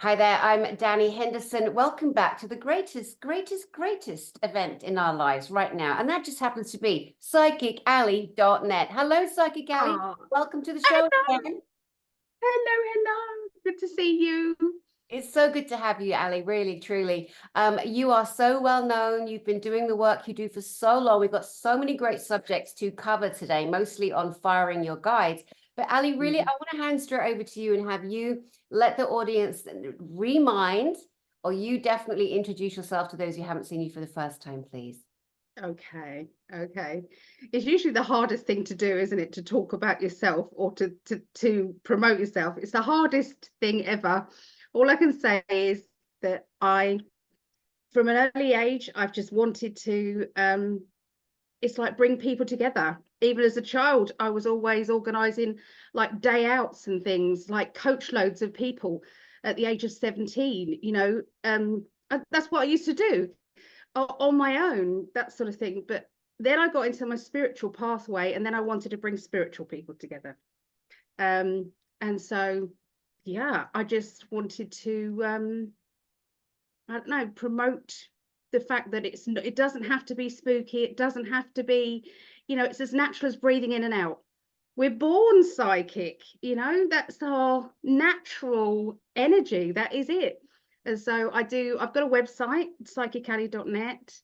Hi there, I'm Dani Henderson. Welcome back to the greatest event in our lives right now. And that just happens to be PsychicAlly.net. Hello, Psychic Alley. Oh, Welcome to the show hello, again. hello. Good to see you. It's so good to have you, Ali, really, truly. You are so well known. You've been doing the work you do for so long. We've got so many great subjects to cover today, mostly on firing your guides. But Ali, really, I want to hand straight over to you and have you let the audience remind, or you definitely introduce yourself to those who haven't seen you for the first time, please. Okay. It's usually the hardest thing to do, isn't it? To talk about yourself or to promote yourself. It's the hardest thing ever. All I can say is that from an early age, I've just wanted to, it's like bring people together. Even as a child, I was always organizing like day outs and things, like coach loads of people at the age of 17, that's what I used to do on my own, that sort of thing. But then I got into my spiritual pathway, and then I wanted to bring spiritual people together. And so, yeah, I just wanted to, I don't know, promote the fact that it doesn't have to be spooky. It doesn't have to be, it's as natural as breathing in and out. We're born psychic, that's our natural energy. That is it. And so I've got a website, PSYCHICALLY.net.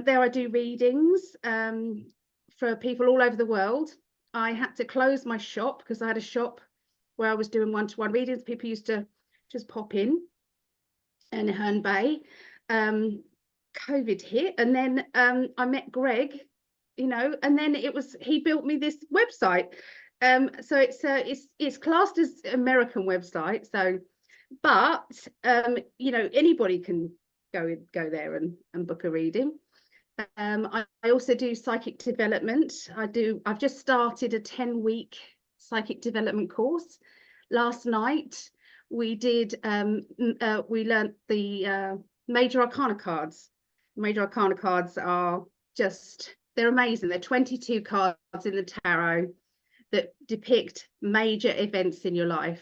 There I do readings for people all over the world. I had to close my shop because I had a shop where I was doing one-to-one readings. People used to just pop in Herne Bay. COVID hit, and then I met Greg, and then he built me this website. So it's classed as American website. So, but anybody can go there and book a reading. I also do psychic development. I've just started a 10-week psychic development course. Last night we learned the major arcana cards. Major arcana cards are they're amazing. They're 22 cards in the tarot that depict major events in your life.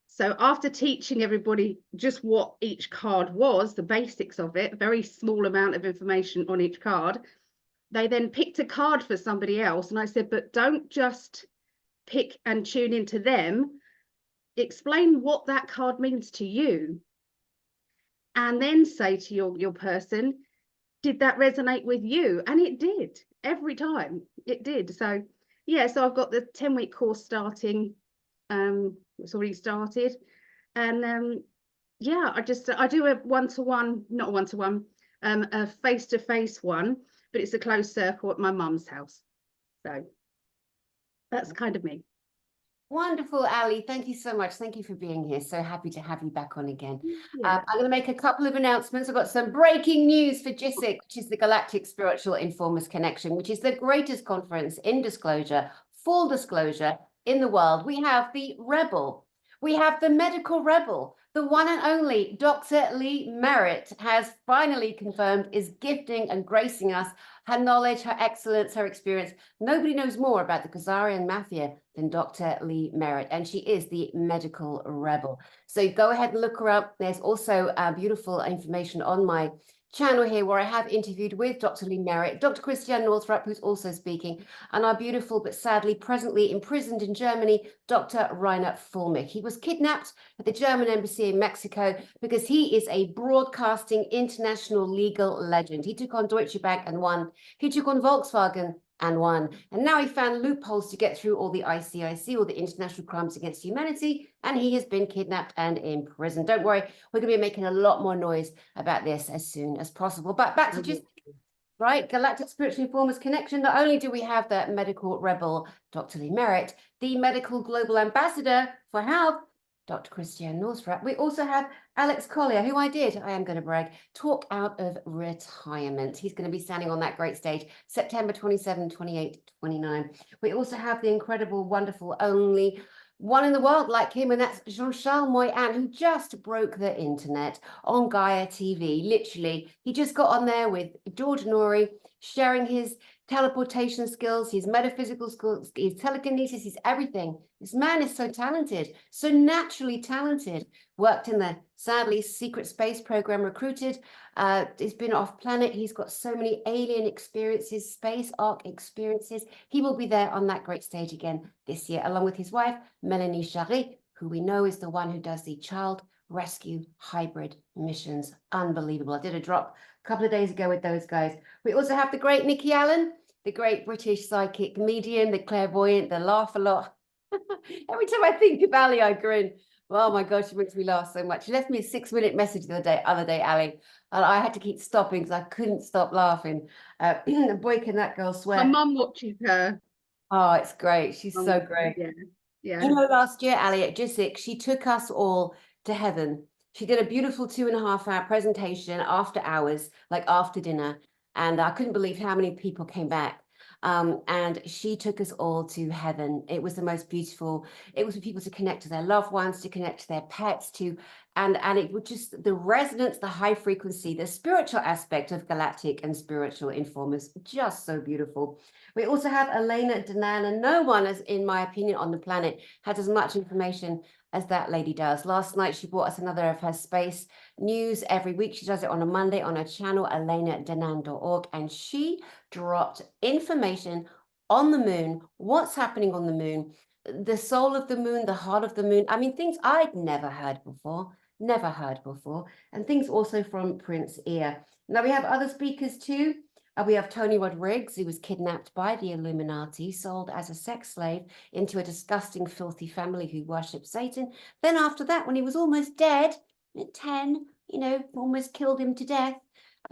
So after teaching everybody just what each card was, the basics of it, a very small amount of information on each card, they then picked a card for somebody else. And I said, but don't just pick and tune into them. Explain what that card means to you. And then say to your person, did that resonate with you? And it did. Every time it did. So yeah, so I've got the 10-week course starting. It's already started. And yeah, I do a one-to-one, not a one-to-one, a face-to-face one, but it's a closed circle at my mum's house. So that's kind of me. Wonderful, Ali. Thank you so much. Thank you for being here. So happy to have you back on again. Yeah. I'm going to make a couple of announcements. I've got some breaking news for Gsic, which is the Galactic Spiritual Informers Connection, which is the greatest conference in disclosure, full disclosure in the world. We have the Rebel. We have the medical rebel. The one and only Dr. Lee Merritt has finally confirmed is gifting and gracing us her knowledge, her excellence, her experience. Nobody knows more about the Khazarian Mafia than Dr. Lee Merritt, and she is the medical rebel. So go ahead and look her up. There's also beautiful information on my channel here where I have interviewed with Dr. Lee Merritt, Dr. Christiane Northrup, who's also speaking, and our beautiful but sadly presently imprisoned in Germany, Dr. Rainer Fulmich. He was kidnapped at the German embassy in Mexico because he is a broadcasting international legal legend. He took on Deutsche Bank and won. He took on Volkswagen and won. And now he found loopholes to get through all the ICIC, all the international crimes against humanity, and he has been kidnapped and imprisoned. Don't worry, we're going to be making a lot more noise about this as soon as possible. But back to just right, Galactic Spiritual Informers Connection. Not only do we have the medical rebel, Dr. Lee Merritt, the medical global ambassador for health, Dr. Christiane Northrup. We also have Alex Collier, who I am going to brag, talk out of retirement. He's going to be standing on that great stage, September 27, 28, 29. We also have the incredible, wonderful, only one in the world like him, and that's Jean-Charles Moyan, who just broke the internet on Gaia TV. Literally, he just got on there with George Norrie, sharing his teleportation skills, his metaphysical skills, his telekinesis, his everything. This man is so talented, so naturally talented. Worked in the, sadly, secret space program, recruited. He's been off planet. He's got so many alien experiences, space arc experiences. He will be there on that great stage again this year, along with his wife, Melanie Charret, who we know is the one who does the child rescue hybrid missions. Unbelievable. I did a drop a couple of days ago with those guys. We also have the great Nikki Allen, the great British psychic medium, the clairvoyant, the laugh a lot. Every time I think of Ali, I grin. Oh my gosh, she makes me laugh so much. She left me a 6-minute message the other day, Ali, and I had to keep stopping because I couldn't stop laughing. Boy, can that girl swear. My mum watches her. Oh, it's great. She's so great. Yeah, yeah. You know, last year, Ali, at Gsic, she took us all to heaven. She did a beautiful 2.5-hour presentation after hours, like after dinner. And I couldn't believe how many people came back. And she took us all to heaven. It was the most beautiful. It was for people to connect to their loved ones, to connect to their pets, and it was just the resonance, the high frequency, the spiritual aspect of galactic and spiritual informers, just so beautiful. We also have Elena Danan, and no one, as in my opinion, on the planet has as much information as that lady does. Last night, she brought us another of her space news every week. She does it on a Monday on her channel, elenadanan.org, and she dropped information on the moon, what's happening on the moon, the soul of the moon, the heart of the moon. I mean, things I'd never heard before, and things also from Prince Ear. Now, we have other speakers too. We have Tony Rodriguez, who was kidnapped by the Illuminati, sold as a sex slave into a disgusting, filthy family who worshipped Satan. Then after that, when he was almost dead, at 10, you know, almost killed him to death,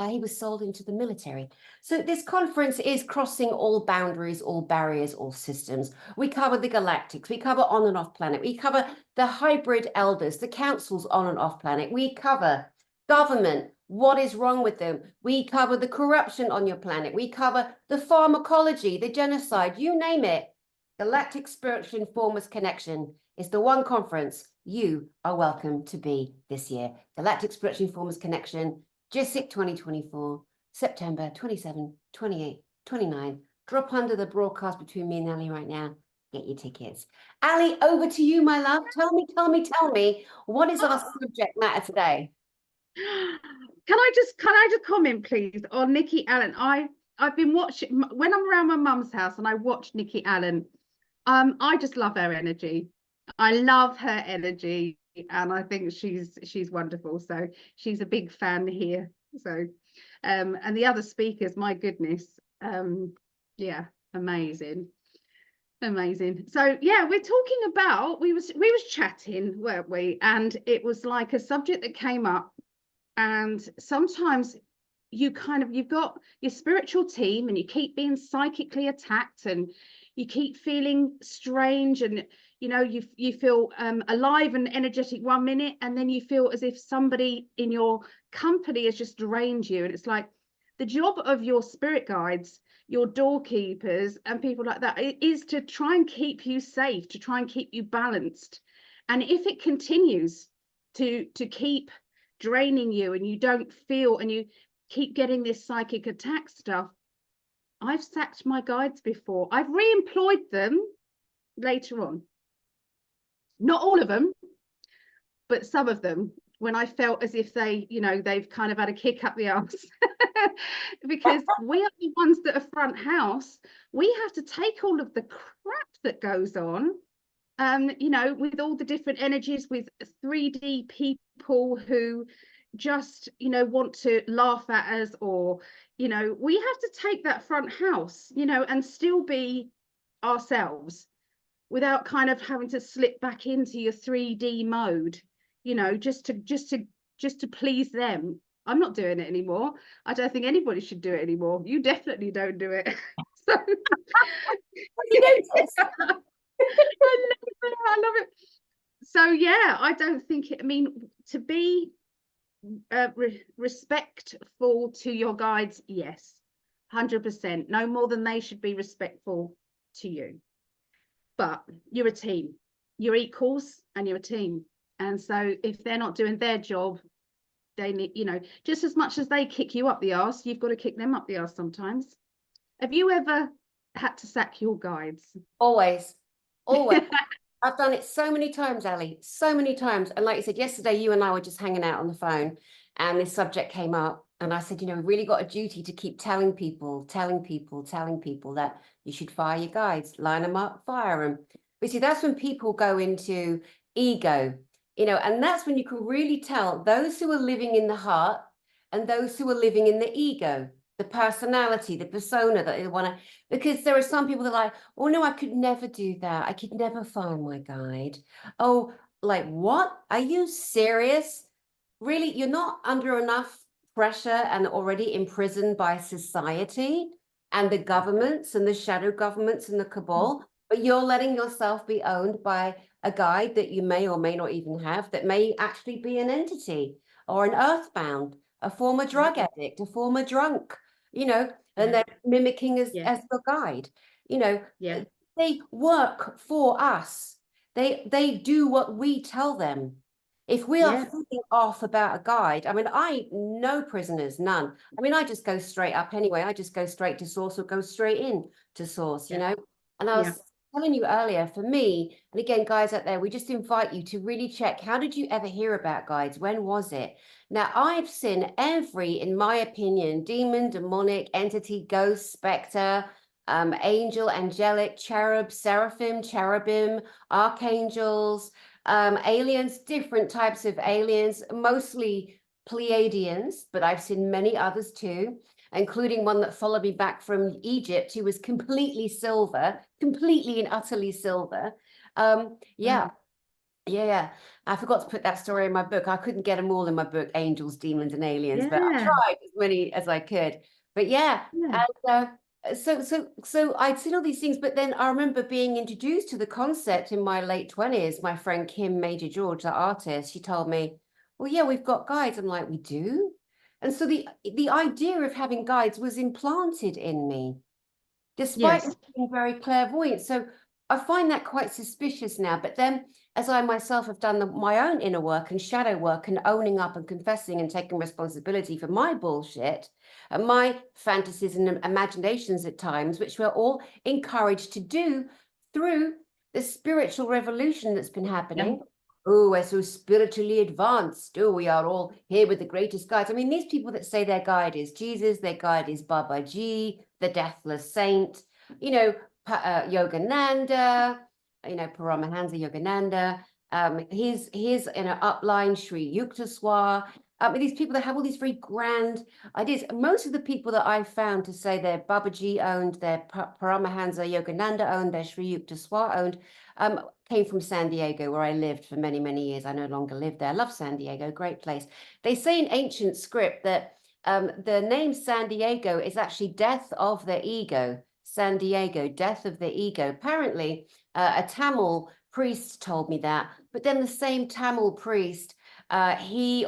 he was sold into the military. So this conference is crossing all boundaries, all barriers, all systems. We cover the galactics, we cover on and off planet, we cover the hybrid elders, the councils on and off planet, we cover government, what is wrong with them? We cover the corruption on your planet. We cover the pharmacology, the genocide, you name it. Galactic Spiritual Informers Connection is the one conference you are welcome to be this year. Galactic Spiritual Informers Connection, Gsic 2024, September 27, 28, 29. Drop under the broadcast between me and Ali right now. Get your tickets. Ali, over to you, my love. Tell me, what is our subject matter today? Can I just comment, please, on Nikki Allen? I've been watching when I'm around my mum's house and I watch Nikki Allen. I just love her energy. I love her energy, and I think she's wonderful. So she's a big fan here. So, and the other speakers, my goodness, yeah, amazing. So yeah, we're talking about we was chatting, weren't we? And it was like a subject that came up. And sometimes you've got your spiritual team and you keep being psychically attacked and you keep feeling strange, and you know you feel alive and energetic 1 minute, and then you feel as if somebody in your company has just drained you. And it's like the job of your spirit guides, your doorkeepers and people like that is to try and keep you safe, to try and keep you balanced. And if it continues to keep draining you and you don't feel, and you keep getting this psychic attack stuff, I've sacked my guides before. I've re-employed them later on. Not all of them, but some of them, when I felt as if they, you know, they've kind of had a kick up the arse. Because we are the ones that are front house. We have to take all of the crap that goes on, you know, with all the different energies, with 3D people who just, you know, want to laugh at us, or, you know, we have to take that front house, you know, and still be ourselves without kind of having to slip back into your 3D mode, you know, just to please them. I'm not doing it anymore. I don't think anybody should do it anymore. You definitely don't do it. So You notice? I love it. So yeah, I don't think it, I mean, to be respectful to your guides, yes, 100%, no more than they should be respectful to you. But you're a team, you're equals, and you're a team. And so if they're not doing their job, they need, you know, just as much as they kick you up the arse, you've got to kick them up the arse sometimes. Have you ever had to sack your guides? Always, always. I've done it so many times, Ali, so many times. And like you said, yesterday, you and I were just hanging out on the phone and this subject came up. And I said, you know, we really got a duty to keep telling people that you should fire your guides, line them up, fire them. But see, that's when people go into ego, you know, and that's when you can really tell those who are living in the heart and those who are living in the ego, the personality, the persona that they want to, because there are some people that are like, oh no, I could never do that. I could never find my guide. Oh, like what? Are you serious? Really? You're not under enough pressure and already imprisoned by society and the governments and the shadow governments and the cabal, but you're letting yourself be owned by a guide that you may or may not even have, that may actually be an entity or an earthbound, a former drug addict, a former drunk, you know, and they're mimicking as your guide. You know, they work for us. They do what we tell them. If we are feeling off about a guide, I mean, no prisoners, none. I mean, I just go straight up anyway. I just go straight to source or go straight in to source, you know. And I was telling you earlier, for me, and again, guys out there, we just invite you to really check, how did you ever hear about guides? When was it? Now, I've seen every, in my opinion, demon, demonic, entity, ghost, spectre, angel, angelic, cherub, seraphim, cherubim, archangels, aliens, different types of aliens, mostly Pleiadians, but I've seen many others too, including one that followed me back from Egypt, who was completely silver, completely and utterly silver. Yeah. I forgot to put that story in my book. I couldn't get them all in my book, Angels, Demons, and Aliens, but I tried as many as I could. But and so I'd seen all these things, but then I remember being introduced to the concept in my late 20s. My friend Kim Major George, the artist, she told me, well, yeah, we've got guides. I'm like, we do? And so the idea of having guides was implanted in me, despite being very clairvoyant. So I find that quite suspicious now. But then, as I myself have done my own inner work and shadow work and owning up and confessing and taking responsibility for my bullshit and my fantasies and imaginations at times, which we're all encouraged to do through the spiritual revolution that's been happening. Oh, we're so spiritually advanced. Oh, we are all here with the greatest guides. I mean, these people that say their guide is Jesus, their guide is Babaji, the deathless saint, you know, Yogananda, you know, Paramahansa Yogananda. He's in an upline, Sri Yukteswar. These people that have all these very grand ideas. Most of the people that I've found to say their Babaji owned, their Paramahansa Yogananda owned, their Sri Yukteswar owned, came from San Diego, where I lived for many, many years. I no longer live there. I love San Diego, great place. They say in ancient script that the name San Diego is actually death of the ego. San Diego, death of the ego. Apparently, a Tamil priest told me that, but then the same Tamil priest, he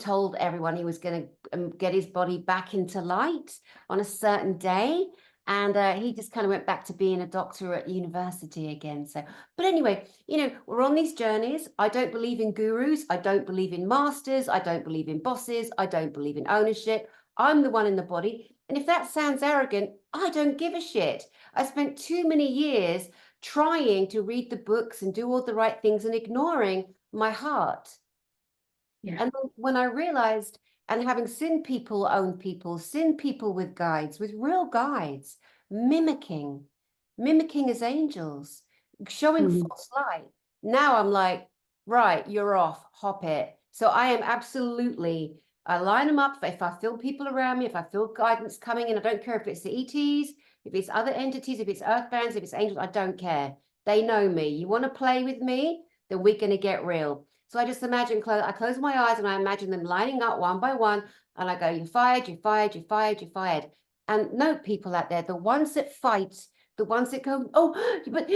told everyone he was going to get his body back into light on a certain day. And he just kind of went back to being a doctor at university again. So, but anyway, you know, we're on these journeys. I don't believe in gurus. I don't believe in masters. I don't believe in bosses. I don't believe in ownership. I'm the one in the body. And if that sounds arrogant, I don't give a shit. I spent too many years trying to read the books and do all the right things and ignoring my heart. And then when I realized, and having seen people own people, seen people with guides, with real guides, mimicking as angels, showing false light. Now I'm like, right, you're off, hop it. So I am absolutely, I line them up. If I feel people around me, if I feel guidance coming in, I don't care if it's the ETs, if it's other entities, if it's earthbounds, if it's angels, I don't care. They know me. You want to play with me, then we're going to get real. So I just imagine, I close my eyes and I imagine them lining up one by one. And I go, you're fired, you're fired, you're fired, you're fired. And note, people out there, the ones that fight, the ones that go, oh, but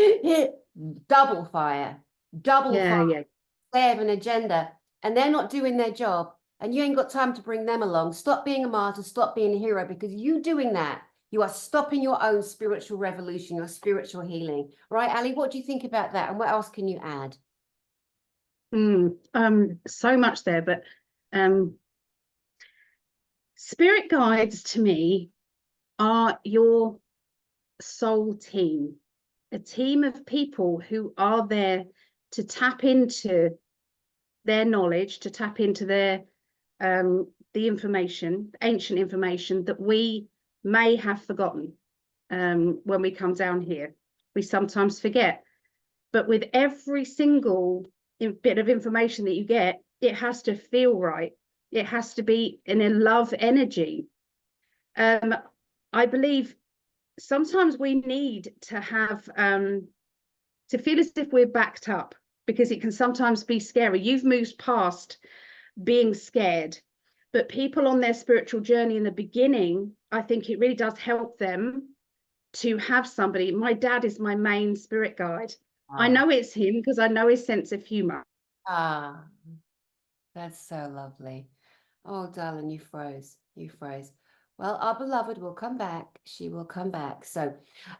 double fire. They have an agenda and they're not doing their job. And you ain't got time to bring them along. Stop being a martyr, stop being a hero, because you doing that, you are stopping your own spiritual revolution, your spiritual healing. Right, Ali, what do you think about that? And what else can you add? So much there, but spirit guides to me are your soul team, a team of people who are there to tap into their knowledge, to tap into their the information, ancient information that we may have forgotten when we come down here. We sometimes forget, but with every single bit of information that you get, it has to feel right. It has to be in a love energy. I believe sometimes we need to have to feel as if we're backed up, because it can sometimes be scary. You've moved past being scared, but people on their spiritual journey in the beginning, I think it really does help them to have somebody. My dad is my main spirit guide. I know it's him because I know his sense of humor. Ah, that's so lovely. Oh, darling, you froze. You froze. Well, our beloved will come back. She will come back. So,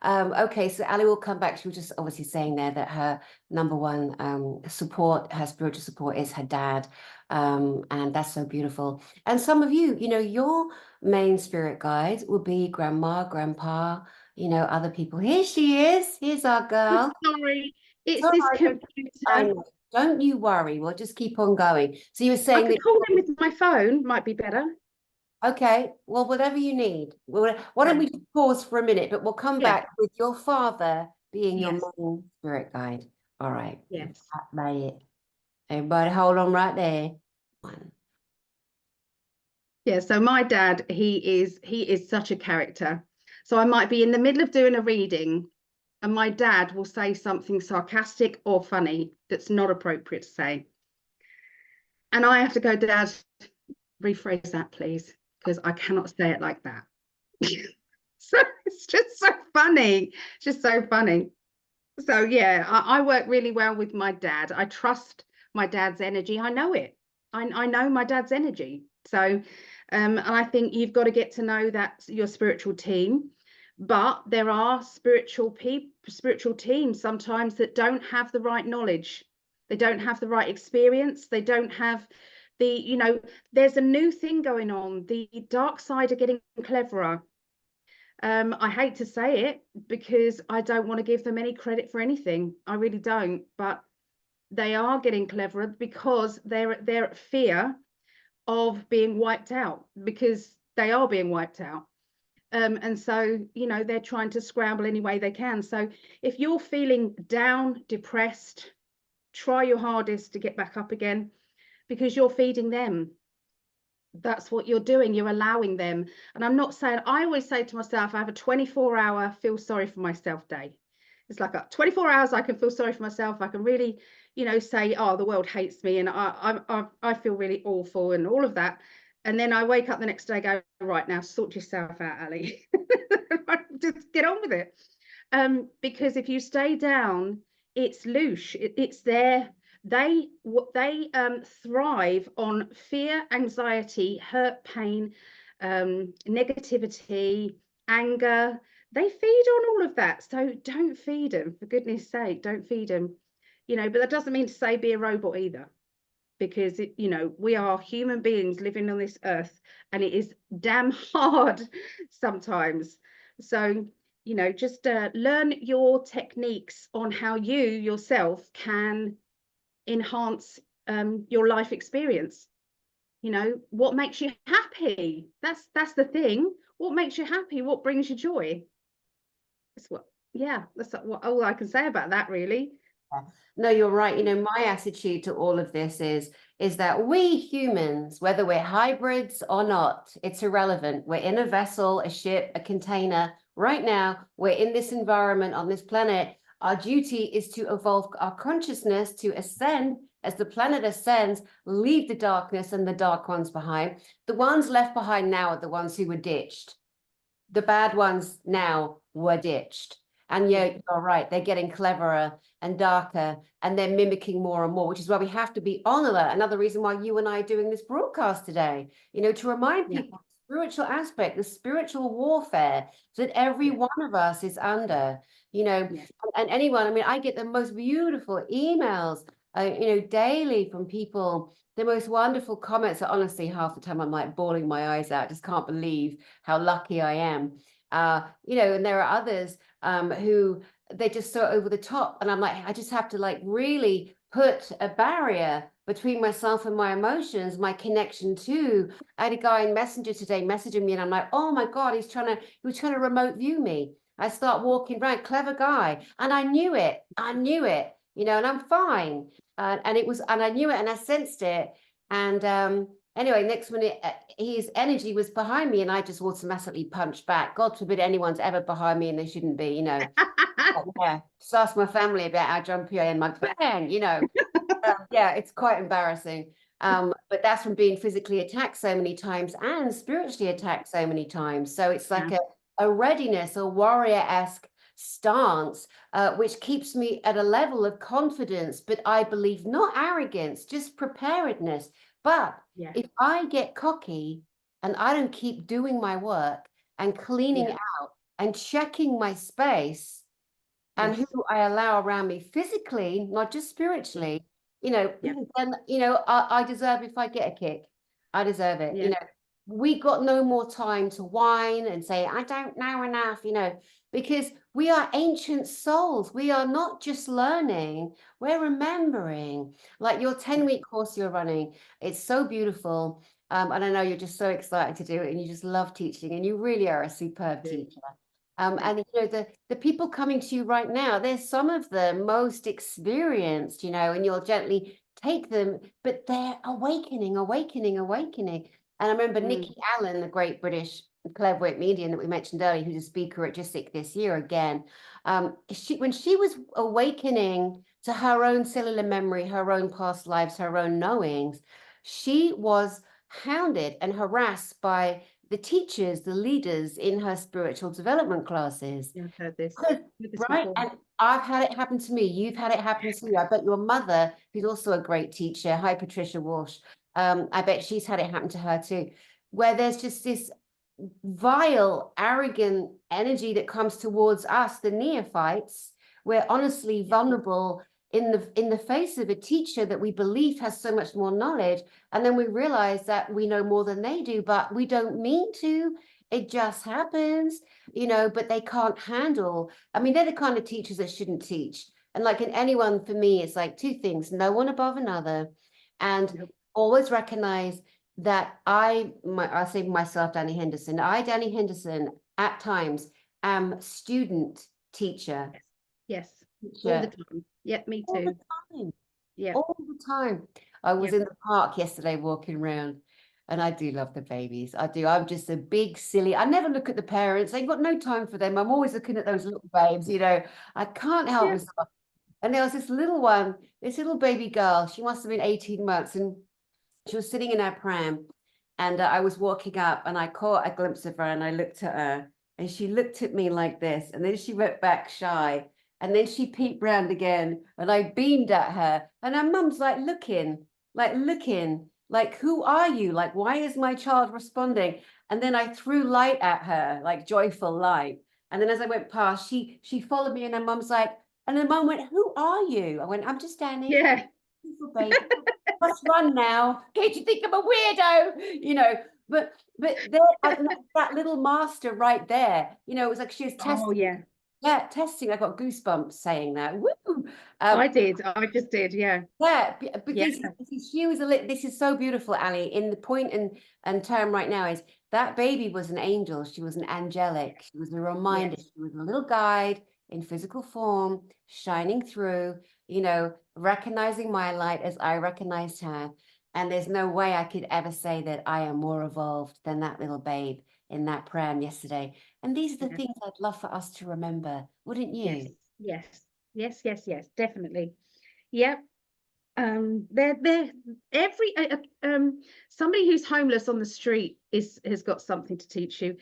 okay, so Ali will come back. She was just obviously saying there that her number one support, her spiritual support, is her dad. And that's so beautiful. And some of you, you know, your main spirit guide will be grandma, grandpa, you know, other people. Here she is. Here's our girl. Sorry, it's all this right. I computer. know. Don't you worry. We'll just keep on going. So you were I saying could that. call them with my phone, might be better. Okay, well, whatever you need. Why don't we just pause for a minute, but we'll come Yeah. back with your father being your Yes. main spirit guide. All right. Yes. Play it. Everybody hold on right there. One. Yeah, so my dad, he is such a character. So I might be in the middle of doing a reading and my dad will say something sarcastic or funny that's not appropriate to say. And I have to go, Dad, rephrase that, please, because I cannot say it like that. So it's just so funny. It's just so funny. So yeah, I work really well with my dad. I trust my dad's energy. I know it. I know my dad's energy. So and I think you've got to get to know that your spiritual team. But there are spiritual teams sometimes that don't have the right knowledge. They don't have the right experience. They don't have the, you know, there's a new thing going on. The dark side are getting cleverer. I hate to say it because I don't want to give them any credit for anything. I really don't. But they are getting cleverer because they're at fear of being wiped out, because they are being wiped out. And so, you know, they're trying to scramble any way they can. So if you're feeling down, depressed, try your hardest to get back up again, because you're feeding them. That's what you're doing. You're allowing them. And I'm not saying, I always say to myself, I have a 24-hour feel sorry for myself day. It's like 24 hours I can feel sorry for myself. I can really, you know, say, oh, the world hates me and I feel really awful and all of that. And then I wake up the next day and go, right, now sort yourself out, Ali. Just get on with it. Because if you stay down, it's louche. It's there. They thrive on fear, anxiety, hurt, pain, negativity, anger. They feed on all of that. So don't feed them, for goodness sake, don't feed them. You know, but that doesn't mean to say be a robot either, because you know, we are human beings living on this earth and it is damn hard sometimes. So, you know, just learn your techniques on how you yourself can enhance your life experience. You know, what makes you happy? That's the thing. What makes you happy? What brings you joy? That's what, yeah, that's what all I can say about that, really. No, you're right. You know, my attitude to all of this is that we humans, whether we're hybrids or not, it's irrelevant. We're in a vessel, a ship, a container. Right now, we're in this environment on this planet. Our duty is to evolve our consciousness to ascend. As the planet ascends, leave the darkness and the dark ones behind. The ones left behind now are the ones who were ditched. The bad ones now were ditched. And yeah, you're right, they're getting cleverer and darker, and they're mimicking more and more, which is why we have to be on alert. Another reason why you and I are doing this broadcast today, you know, to remind people the spiritual aspect, the spiritual warfare that every one of us is under, you know, and anyone, I mean, I get the most beautiful emails, you know, daily from people, the most wonderful comments that honestly, half the time I'm like bawling my eyes out, just can't believe how lucky I am. you know, and there are others who they're just so over the top. And I'm like, I just have to like really put a barrier between myself and my emotions, my connection to. I had a guy in Messenger today messaging me, and I'm like, oh my God, he was trying to remote view me. I start walking around, clever guy, and I knew it, you know, and I'm fine. And I knew it, and I sensed it. And anyway, next minute, his energy was behind me, and I just automatically punched back. God forbid anyone's ever behind me, and they shouldn't be, you know. Yeah, just ask my family about how jumpy I am. Like, bang, you know. Yeah, it's quite embarrassing. But that's from being physically attacked so many times and spiritually attacked so many times. So it's like a readiness, a warrior-esque stance, which keeps me at a level of confidence, but I believe not arrogance, just preparedness. But if I get cocky and I don't keep doing my work and cleaning out and checking my space and who I allow around me physically, not just spiritually, you know, then, you know, I deserve, if I get a kick, I deserve it. You know, we got no more time to whine and say, I don't know enough, you know, because we are ancient souls. We are not just learning, we're remembering. Like your 10-week course you're running, it's so beautiful. And I know you're just so excited to do it, and you just love teaching, and you really are a superb teacher. And you know, the people coming to you right now, they're some of the most experienced, you know, and you'll gently take them, but they're awakening. And I remember Nikki Allen, the great British clairvoyant medium that we mentioned earlier, who's a speaker at Gsic this year again. When she was awakening to her own cellular memory, her own past lives, her own knowings, she was hounded and harassed by the teachers, the leaders in her spiritual development classes. I've heard this. Right? Before. And I've had it happen to me. You've had it happen to you. I bet your mother, who's also a great teacher, hi Patricia Walsh, I bet she's had it happen to her too, where there's just this vile, arrogant energy that comes towards us, the neophytes. We're honestly vulnerable in the face of a teacher that we believe has so much more knowledge, and then we realize that we know more than they do, but we don't mean to. It just happens, you know. But they can't handle. I mean, they're the kind of teachers that shouldn't teach. And like in anyone, for me, it's like two things: no one above another, and always recognize that I say myself, Dani Henderson, Dani Henderson, at times am student teacher. Yes. All the time. Yeah, me too. All the time. Yeah. All the time. I was in the park yesterday walking around, and I do love the babies. I do. I'm just a big silly. I never look at the parents. I've got no time for them. I'm always looking at those little babes, you know. I can't help myself. And there was this little one, this little baby girl. She must have been 18 months, and she was sitting in her pram, and I was walking up, and I caught a glimpse of her, and I looked at her, and she looked at me like this, and then she went back shy, and then she peeped round again, and I beamed at her, and her mum's like looking, like, who are you? Like, why is my child responding? And then I threw light at her, like joyful light. And then as I went past, she followed me, and her mum's like, and the mum went, who are you? I went, I'm just Dani. Yeah. Baby. Let's run now. Can't you think I'm a weirdo? You know, but that little master right there, you know, it was like she was testing. Oh, yeah. Yeah, testing. I got goosebumps saying that. Woo! I just did, yeah. Yeah, because she was this is so beautiful, Ali. In the point and term right now is that baby was an angel. She was an angelic. She was a reminder. She was a little guide in physical form, shining through, you know, recognizing my light as I recognized her. And there's no way I could ever say that I am more evolved than that little babe in that pram yesterday. And these are the things I'd love for us to remember, wouldn't you? Yes, definitely. Yep. They're every somebody who's homeless on the street has got something to teach you.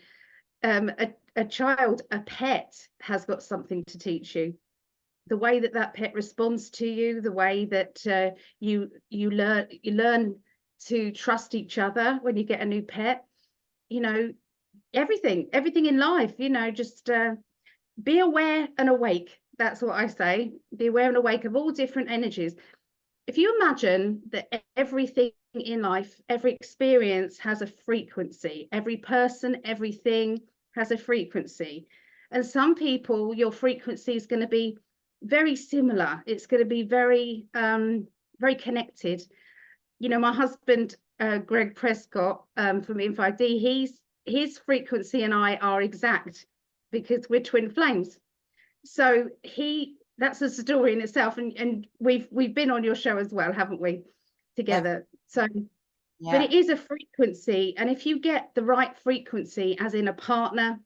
A child, a pet has got something to teach you. The way that pet responds to you, the way that you learn to trust each other when you get a new pet, you know, everything in life, you know, just be aware and awake. That's what I say. Be aware and awake of all different energies. If you imagine that everything in life, every experience has a frequency, every person, everything has a frequency. And some people, your frequency is going to be very similar. It's going to be very, very connected. You know, my husband, Greg Prescott, from In5D, his frequency and I are exact because we're twin flames. So that's a story in itself. And we've been on your show as well, haven't we? Together. So but it is a frequency. And if you get the right frequency, as in a partner,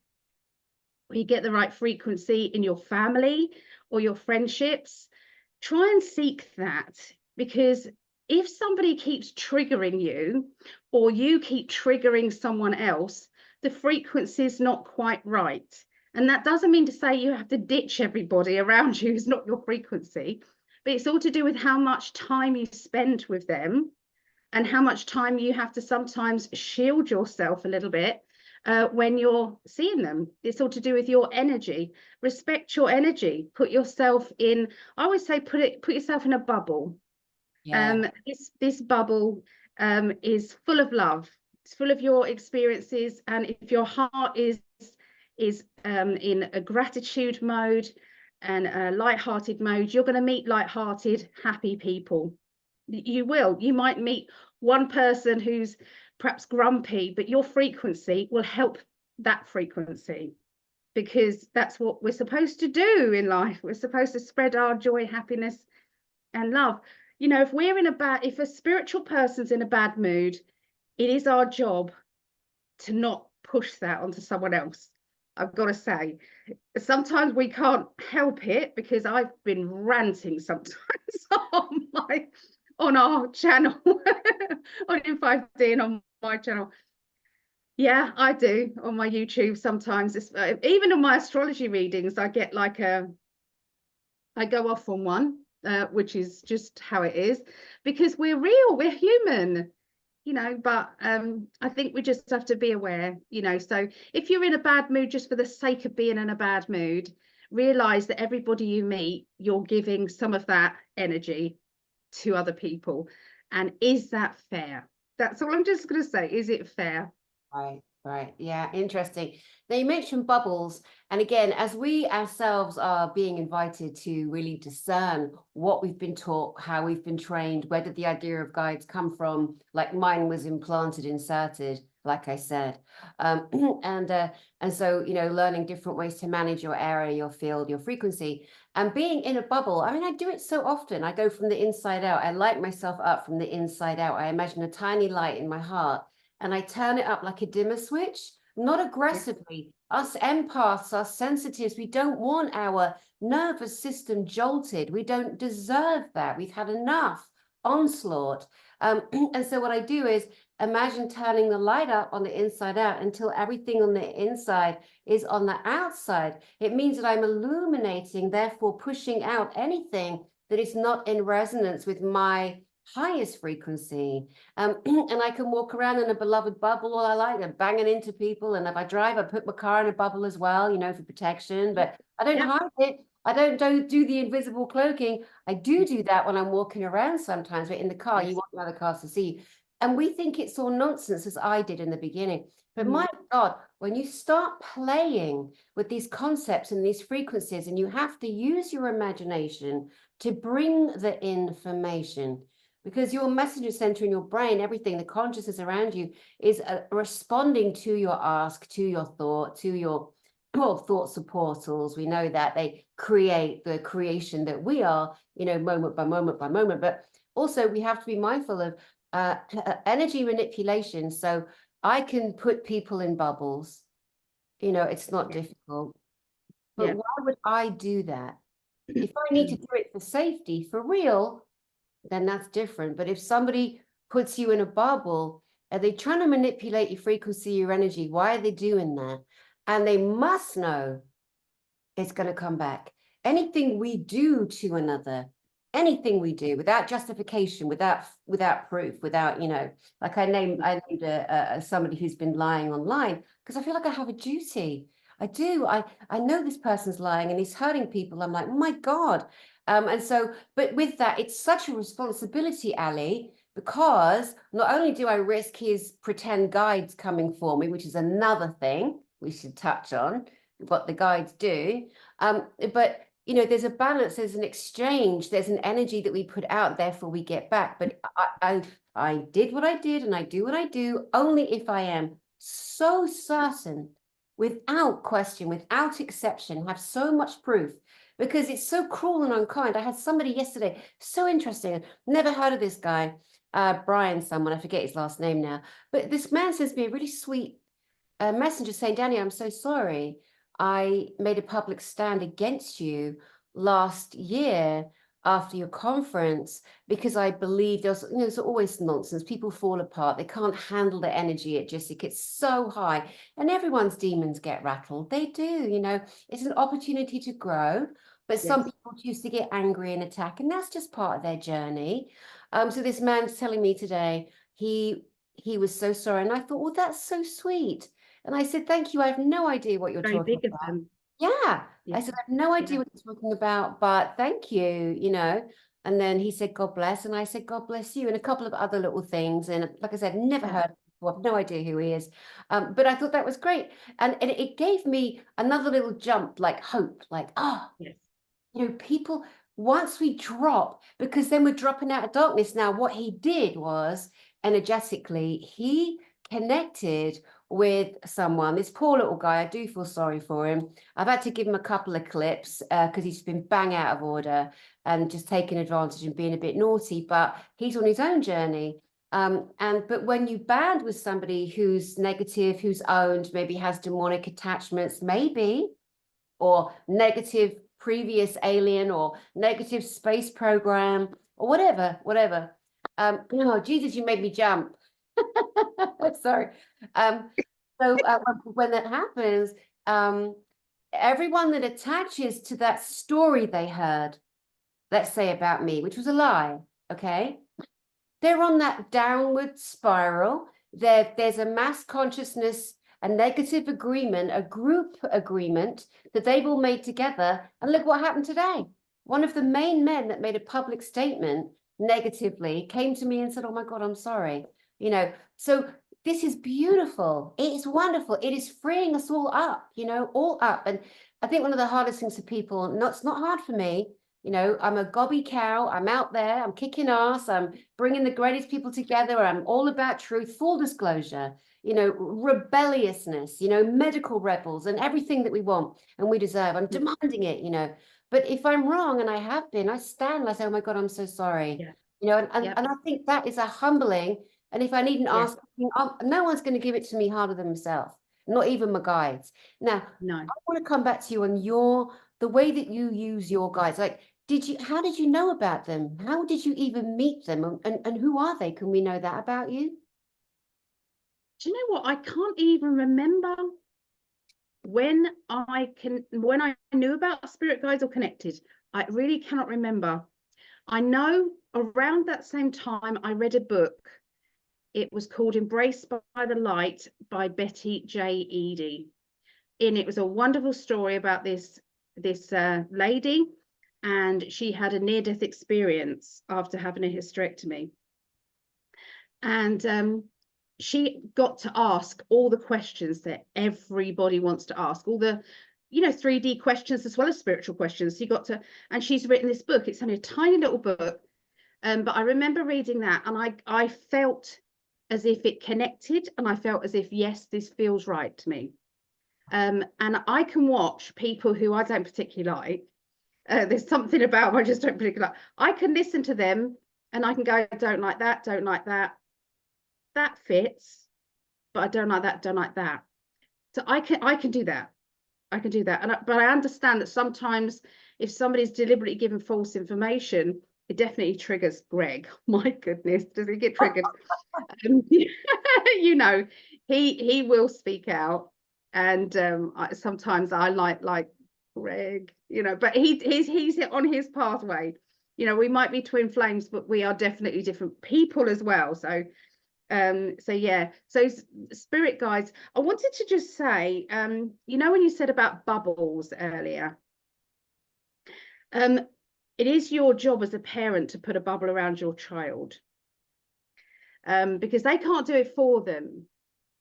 or you get the right frequency in your family or your friendships, try and seek that. Because if somebody keeps triggering you, or you keep triggering someone else, the frequency is not quite right. And that doesn't mean to say you have to ditch everybody around you who's not your frequency, but it's all to do with how much time you spend with them and how much time you have to sometimes shield yourself a little bit when you're seeing them. It's all to do with your energy. Respect your energy. Put yourself in, I always say, put yourself in a bubble. This bubble is full of love. It's full of your experiences. And if your heart is in a gratitude mode and a light-hearted mode, you're going to meet light-hearted, happy people. You will. You might meet one person who's perhaps grumpy, but your frequency will help that frequency, because that's what we're supposed to do in life. We're supposed to spread our joy, happiness, and love. You know, if a spiritual person's in a bad mood, it is our job to not push that onto someone else. I've got to say, sometimes we can't help it, because I've been ranting sometimes on our channel, on In5D and on my channel. Yeah, I do on my YouTube sometimes. Even on my astrology readings, I get like I go off on one, which is just how it is, because we're real, we're human, you know. But I think we just have to be aware, you know. So if you're in a bad mood just for the sake of being in a bad mood, realize that everybody you meet, you're giving some of that energy to other people. And is that fair? That's all I'm just going to say. Is it fair? Right. Yeah, interesting. Now, you mentioned bubbles. And again, as we ourselves are being invited to really discern what we've been taught, how we've been trained, where did the idea of guides come from? Like mine was implanted, inserted, like I said. And so, you know, learning different ways to manage your area, your field, your frequency, and being in a bubble. I mean, I do it so often. I go from the inside out. I light myself up from the inside out. I imagine a tiny light in my heart, and I turn it up like a dimmer switch, not aggressively. Us empaths, us sensitives, we don't want our nervous system jolted. We don't deserve that. We've had enough onslaught. And so what I do is imagine turning the light up on the inside out until everything on the inside is on the outside. It means that I'm illuminating, therefore pushing out anything that is not in resonance with my highest frequency. And I can walk around in a beloved bubble all I like, and banging into people. And if I drive, I put my car in a bubble as well, you know, for protection. But I don't hide it. I don't do the invisible cloaking. I do that when I'm walking around sometimes, but in the car, you want other cars to see. And we think it's all nonsense, as I did in the beginning. But my God, when you start playing with these concepts and these frequencies, and you have to use your imagination to bring the information, because your messenger center in your brain, everything, the consciousness around you is responding to your ask, to your thought, to your thoughts are portals. We know that they create the creation that we are, you know, moment by moment by moment. But also we have to be mindful of energy manipulation. So I can put people in bubbles, you know, it's not difficult. But why would I do that? If I need to do it for safety, for real, then that's different. But if somebody puts you in a bubble, are they trying to manipulate your frequency, your energy? Why are they doing that? And they must know it's going to come back. Anything we do to another, anything we do without justification, without proof, without, you know, like I named somebody who's been lying online, because I feel like I have a duty. I do. I know this person's lying and he's hurting people. I'm like, oh my God. And so, but with that, it's such a responsibility, Ali, because not only do I risk his pretend guides coming for me, which is another thing, we should touch on what the guides do. But you know, there's a balance, there's an exchange, there's an energy that we put out, therefore we get back. But I did what I did, and I do what I do only if I am so certain, without question, without exception, have so much proof, because it's so cruel and unkind. I had somebody yesterday, so interesting, never heard of this guy, Brian someone, I forget his last name now, but this man sends me a really sweet messenger saying, Dani, I'm so sorry. I made a public stand against you last year after your conference because I believe there's always nonsense. People fall apart. They can't handle the energy at Gsic. It's so high, and everyone's demons get rattled. They do, you know, it's an opportunity to grow, but some people choose to get angry and attack, and that's just part of their journey. So this man's telling me today, he was so sorry. And I thought, well, that's so sweet. And I said, thank you. I have no idea what you're talking big of about. them. Yeah. I said, I have no idea what you're talking about, but thank you, you know. And then he said, God bless. And I said, God bless you. And a couple of other little things. And like I said, never heard of him before. I have no idea who he is. But I thought that was great. And it gave me another little jump, like hope, like, you know, people, once we drop, because then we're dropping out of darkness. Now, what he did was, energetically, he connected with someone, this poor little guy. I do feel sorry for him. I've had to give him a couple of clips because he's been bang out of order and just taking advantage and being a bit naughty, but he's on his own journey. But when you band with somebody who's negative, who's owned, maybe has demonic attachments, maybe, or negative previous alien or negative space program or whatever. Oh, Jesus, you made me jump. Sorry. When that happens, everyone that attaches to that story they heard, let's say about me, which was a lie, okay? They're on that downward spiral. There's a mass consciousness, a negative agreement, a group agreement that they've all made together. And look what happened today. One of the main men that made a public statement negatively came to me and said, oh my God, I'm sorry. You know, so this is beautiful. It is wonderful. It is freeing us all up, you know, all up. And I think one of the hardest things for people, it's not hard for me. You know, I'm a gobby cow. I'm out there. I'm kicking ass. I'm bringing the greatest people together. I'm all about truth, full disclosure, you know, rebelliousness, you know, medical rebels and everything that we want and we deserve. I'm demanding it, you know. But if I'm wrong, and I have been, I stand and I say, oh my God, I'm so sorry. You know, and I think that is a humbling. And if I need an ask, no one's going to give it to me harder than myself, not even my guides. Now, I want to come back to you on the way that you use your guides. Like, how did you know about them? How did you even meet them? And who are they? Can we know that about you? Do you know what? I can't even remember when I knew about spirit guides or connected. I really cannot remember. I know around that same time I read a book. It was called Embraced by the Light by Betty J. Eady. And it was a wonderful story about this lady, and she had a near-death experience after having a hysterectomy. And she got to ask all the questions that everybody wants to ask, all the, you know, 3D questions as well as spiritual questions. She got to, and she's written this book. It's only a tiny little book, but I remember reading that, and I felt as if it connected, and I felt as if, yes, this feels right to me. And I can watch people who I don't particularly like. There's something about them I just don't particularly like. I can listen to them and I can go, don't like that, don't like that. That fits, but I don't like that, don't like that. So I can do that. I can do that. But I understand that sometimes if somebody's deliberately given false information, it definitely triggers Greg. My goodness, does he get triggered? You know, he will speak out. And sometimes I like Greg, you know, but he's on his pathway. You know, we might be twin flames, but we are definitely different people as well. So yeah, so spirit guides, I wanted to just say, you know, when you said about bubbles earlier, it is your job as a parent to put a bubble around your child, because they can't do it for them.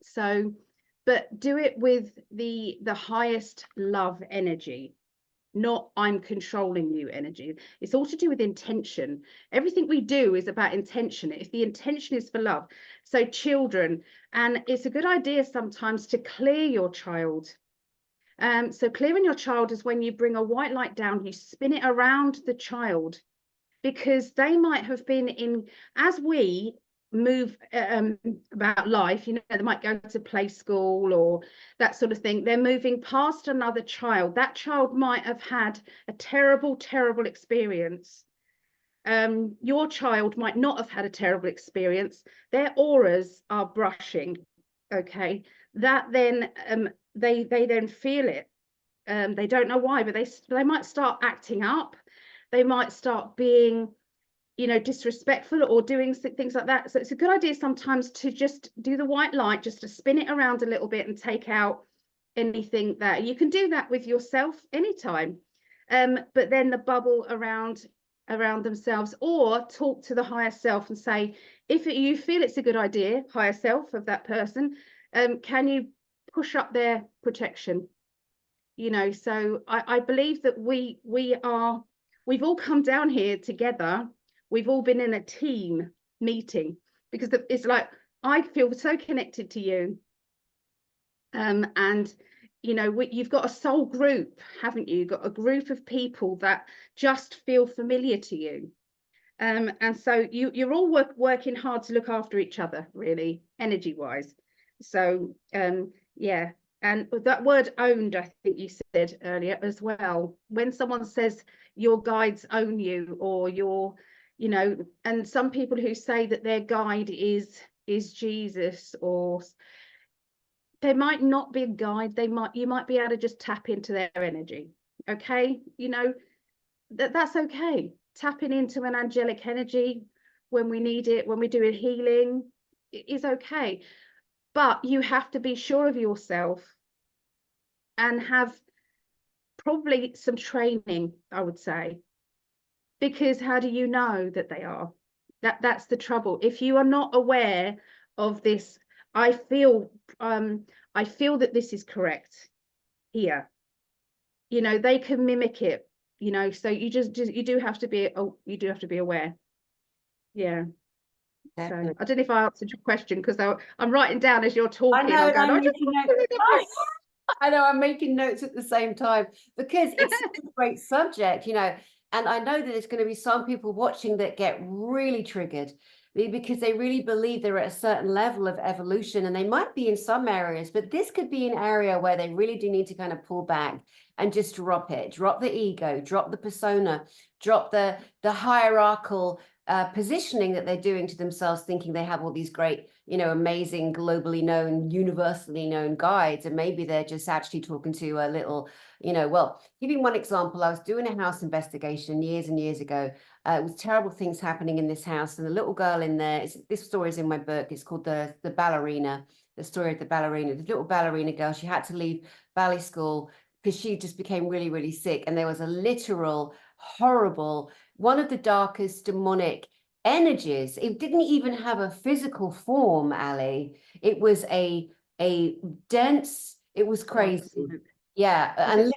So, but do it with the highest love energy, not I'm controlling you energy. It's all to do with intention. Everything we do is about intention. If the intention is for love, so children, and it's a good idea sometimes to clear your child. So clearing your child is when you bring a white light down, you spin it around the child, because they might have been in, as we move about life, you know, they might go to play school or that sort of thing, they're moving past another child. That child might have had a terrible experience. Your child might not have had a terrible experience. Their auras are brushing, okay? That then they then feel it. They don't know why, but they might start acting up. They might start being, you know, disrespectful or doing things like that. So it's a good idea sometimes to just do the white light, just to spin it around a little bit and take out anything that you can do that with yourself anytime. But then the bubble around themselves, or talk to the higher self and say, if you feel it's a good idea, higher self of that person, can you push up their protection? You know, so I believe that we've all come down here together. We've all been in a team meeting, because it's like, I feel so connected to you. And, you know, you've got a soul group, haven't you? You've got a group of people that just feel familiar to you. And so you're all working hard to look after each other, really, energy wise. So, yeah. And that word owned, I think you said earlier as well. When someone says your guides own you, or your, you know, and some people who say that their guide is Jesus, or they might not be a guide. You might be able to just tap into their energy. Okay, you know, that's okay. Tapping into an angelic energy when we need it, when we're doing healing, is okay. But you have to be sure of yourself and have probably some training, I would say, because how do you know that they are? That's the trouble. If you are not aware of this, I feel that this is correct here. You know, they can mimic it. You know, so you do have to be aware. Yeah. Definitely. So I don't know if I answered your question, because I'm writing down as you're talking. I know, I'm going, I know, I'm making notes at the same time, because it's a great subject, you know, and I know that there's going to be some people watching that get really triggered because they really believe they're at a certain level of evolution, and they might be in some areas, but this could be an area where they really do need to kind of pull back and just drop it, drop the ego, drop the persona, drop the hierarchical positioning that they're doing to themselves, thinking they have all these great, you know, amazing, globally known, universally known guides, and maybe they're just actually talking to a little, you know. Well, giving one example, I was doing a house investigation years and years ago. It was terrible things happening in this house, and the little girl in there, this story is in my book, it's called the ballerina, the story of the ballerina. The little ballerina girl, she had to leave ballet school because she just became really, really sick, and there was a literal horrible, one of the darkest demonic energies. It didn't even have a physical form, Ali. It was a dense, it was crazy. Yeah, and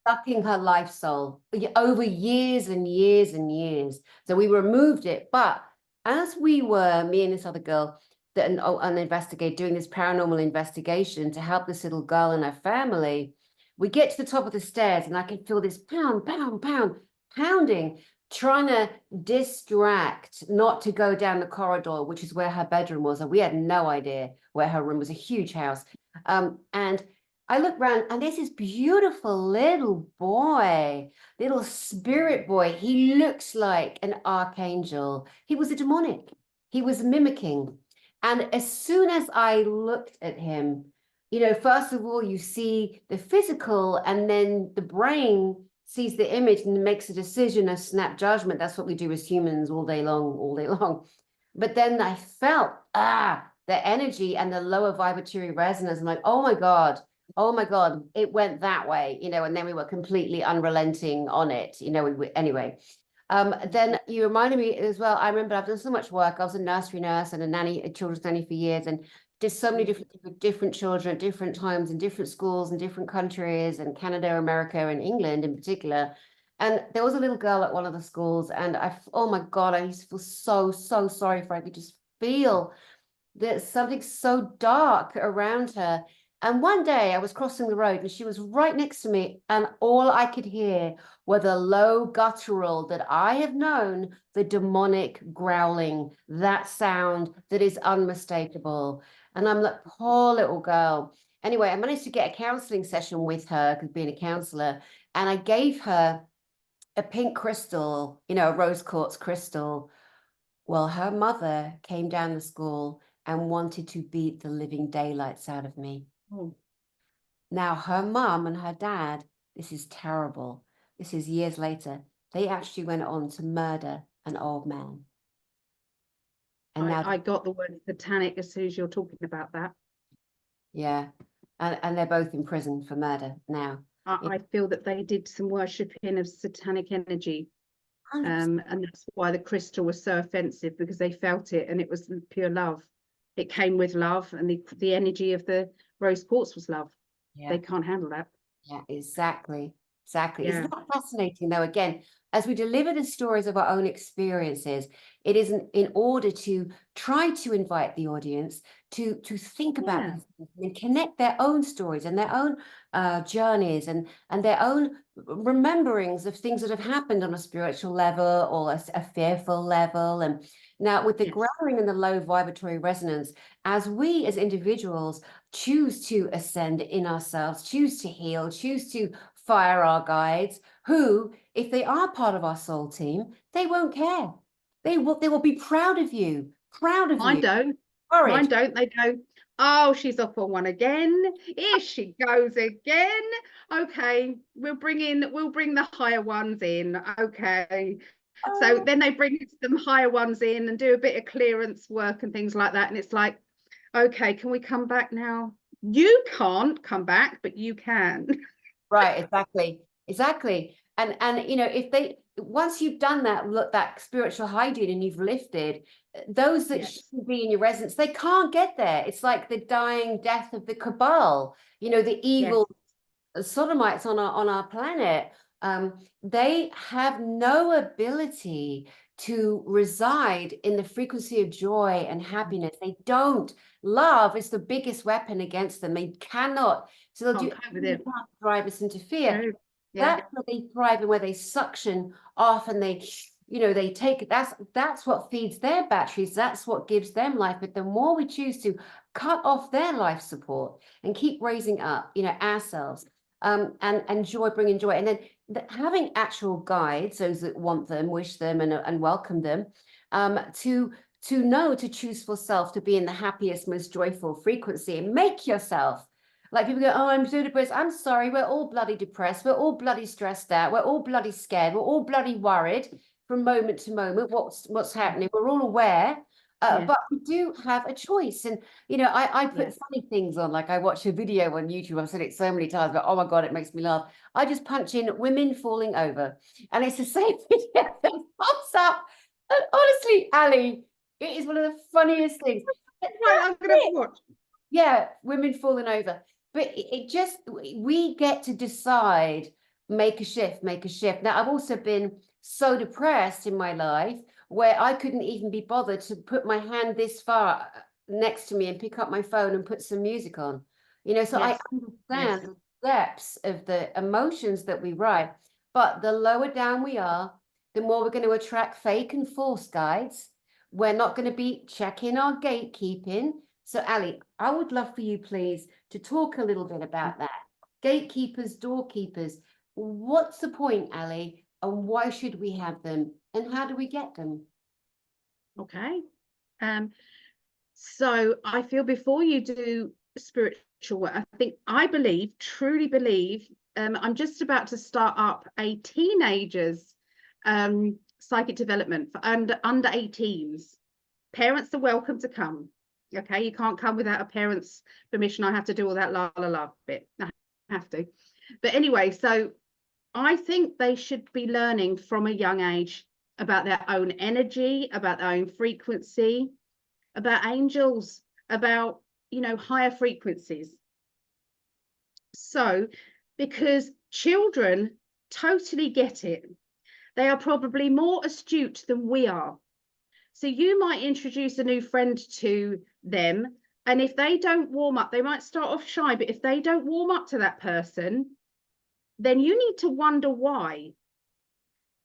sucking her life soul over years and years and years. So we removed it. But as we were, me and this other girl, an investigator, doing this paranormal investigation to help this little girl and her family, we get to the top of the stairs, and I can feel this pound, pound, pound, pounding, trying to distract, not to go down the corridor, which is where her bedroom was. And we had no idea where her room was, a huge house. And I look around, and there's this beautiful little boy, little spirit boy. He looks like an archangel. He was a demonic. He was mimicking. And as soon as I looked at him, you know, first of all, you see the physical, and then the brain sees the image and makes a decision, a snap judgment. That's what we do as humans all day long. But then I felt, the energy and the lower vibratory resonance. I'm like, oh my God, it went that way, you know, and then we were completely unrelenting on it, you know, anyway. Then you reminded me as well. I remember I've done so much work. I was a nursery nurse and a nanny, a children's nanny for years, and did so many different children at different times in different schools in different countries, and Canada, America, and England in particular. And there was a little girl at one of the schools, and oh my God, I used to feel so sorry for her. I could just feel there's something so dark around her. And one day I was crossing the road and she was right next to me, and all I could hear were the low guttural that I have known, the demonic growling, that sound that is unmistakable. And I'm like, poor little girl. Anyway, I managed to get a counseling session with her, because being a counselor, and I gave her a pink crystal, you know, a rose quartz crystal. Well, her mother came down the school and wanted to beat the living daylights out of me. Oh. Now, her mum and her dad, this is terrible. This is years later. They actually went on to murder an old man. And now, I got the word satanic as soon as you're talking about that. yeah, and they're both in prison for murder now. I feel that they did some worshipping of satanic energy. 100%. And that's why the crystal was so offensive, because they felt it, and it was pure love. It came with love, and the energy of the rose quartz was love. Yeah. They can't handle that. Yeah, exactly. Yeah. Isn't that fascinating, though? Again, as we deliver the stories of our own experiences, it isn't in order to try to invite the audience to think about Yeah. these things and connect their own stories and their own journeys and their own rememberings of things that have happened on a spiritual level or a fearful level. And now with the Yes. grounding and the low vibratory resonance, as we as individuals choose to ascend in ourselves, choose to heal, choose to fire our guides, who, if they are part of our soul team, they won't care. They will be proud of you, Mine don't. Courage. Mine don't. They go, oh, she's off on one again. Here she goes again. Okay, we'll bring the higher ones in. Okay. So then they bring some higher ones in and do a bit of clearance work and things like that. And it's like, okay, can we come back now? You can't come back, but you can. Right, exactly. And you know, if they, once you've done that, look, that spiritual hygiene and you've lifted, those that Yes. shouldn't be in your resonance, they can't get there. It's like the dying death of the cabal, you know, the evil sodomites on our planet. They have no ability to reside in the frequency of joy and happiness. They don't. Love is the biggest weapon against them. They cannot. So they'll do everything to drive us into fear. No. That's where they thrive and where they suction off, and they, you know, they take, that's what feeds their batteries. That's what gives them life. But the more we choose to cut off their life support and keep raising up, you know, ourselves, and joy, bringing joy, and then having actual guides, those that want them, wish them, and welcome them, to know to choose for self, to be in the happiest, most joyful frequency, and make yourself. Like people go, oh, I'm so depressed. I'm sorry, we're all bloody depressed. We're all bloody stressed out. We're all bloody scared. We're all bloody worried from moment to moment. What's happening? We're all aware. But we do have a choice. And, you know, I put funny things on, like I watch a video on YouTube. I've said it so many times, but oh my God, it makes me laugh. I just punch in women falling over, and it's the same video that pops up. And honestly, Ali, it is one of the funniest things. Right, I'm going to watch. Yeah, women falling over. But it just, we get to decide, make a shift. Now, I've also been so depressed in my life where I couldn't even be bothered to put my hand this far next to me and pick up my phone and put some music on. You know, so I understand the depths of the emotions that we write. But the lower down we are, the more we're going to attract fake and false guides. We're not going to be checking our gatekeeping. So, Ali, I would love for you, please, to talk a little bit about that. Gatekeepers, doorkeepers. What's the point, Ali? And why should we have them? And how do we get them? Okay. So I feel before you do spiritual work, I truly believe, I'm just about to start up a teenagers psychic development for under 18s. Parents are welcome to come. Okay, you can't come without a parent's permission. I have to do all that la la la bit. I have to. But anyway, so I think they should be learning from a young age about their own energy, about their own frequency, about angels, about, you know, higher frequencies. So, because children totally get it, they are probably more astute than we are. So you might introduce a new friend to them, and if they don't warm up, they might start off shy, but if they don't warm up to that person, then you need to wonder why.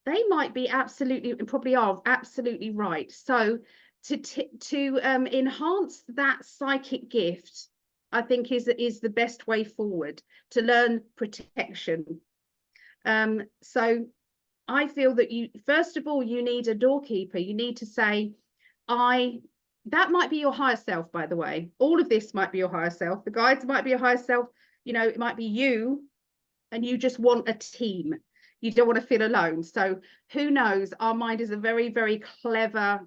They might be absolutely, and probably are absolutely right. So to enhance that psychic gift, I think is the best way forward to learn protection. So I feel that you, first of all, you need a doorkeeper. You need to say, that might be your higher self, by the way. All of this might be your higher self. The guides might be your higher self. You know, it might be you, and you just want a team. You don't want to feel alone. So who knows? Our mind is a very, very clever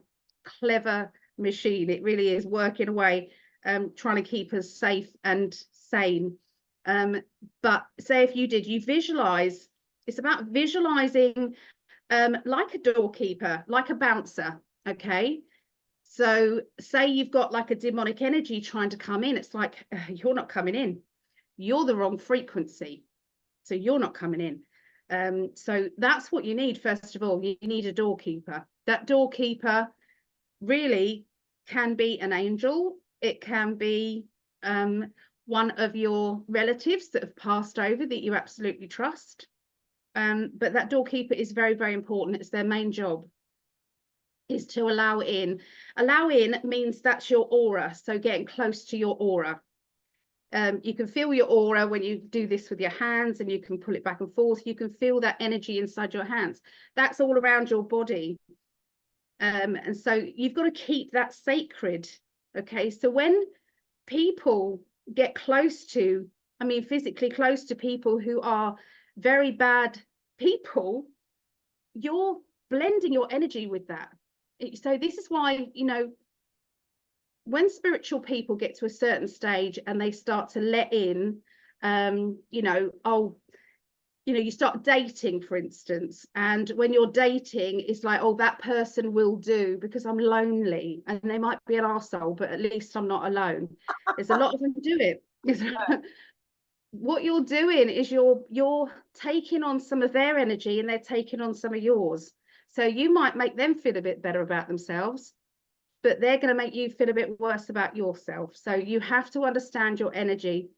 machine. It really is working away, trying to keep us safe and sane. But say if you visualize, it's about visualizing like a doorkeeper, like a bouncer, okay? So say you've got like a demonic energy trying to come in. It's like, you're not coming in. You're the wrong frequency. So you're not coming in. So that's what you need. First of all, you need a doorkeeper. That doorkeeper really can be an angel. It can be one of your relatives that have passed over that you absolutely trust. But that doorkeeper is very, very important. It's their main job, is to allow in. Allow in means that's your aura. So getting close to your aura. You can feel your aura when you do this with your hands, and you can pull it back and forth. You can feel that energy inside your hands. That's all around your body. And so you've got to keep that sacred. Okay, so when people get close to, I mean, physically close to people who are very bad people, you're blending your energy with that. So this is why, you know, when spiritual people get to a certain stage and they start to let in, you know, you start dating, for instance, and when you're dating, it's like, oh, that person will do because I'm lonely, and they might be an arsehole, but at least I'm not alone. There's a lot of them do it. What you're doing is you're taking on some of their energy, and they're taking on some of yours. So you might make them feel a bit better about themselves, but they're going to make you feel a bit worse about yourself. So you have to understand your energy.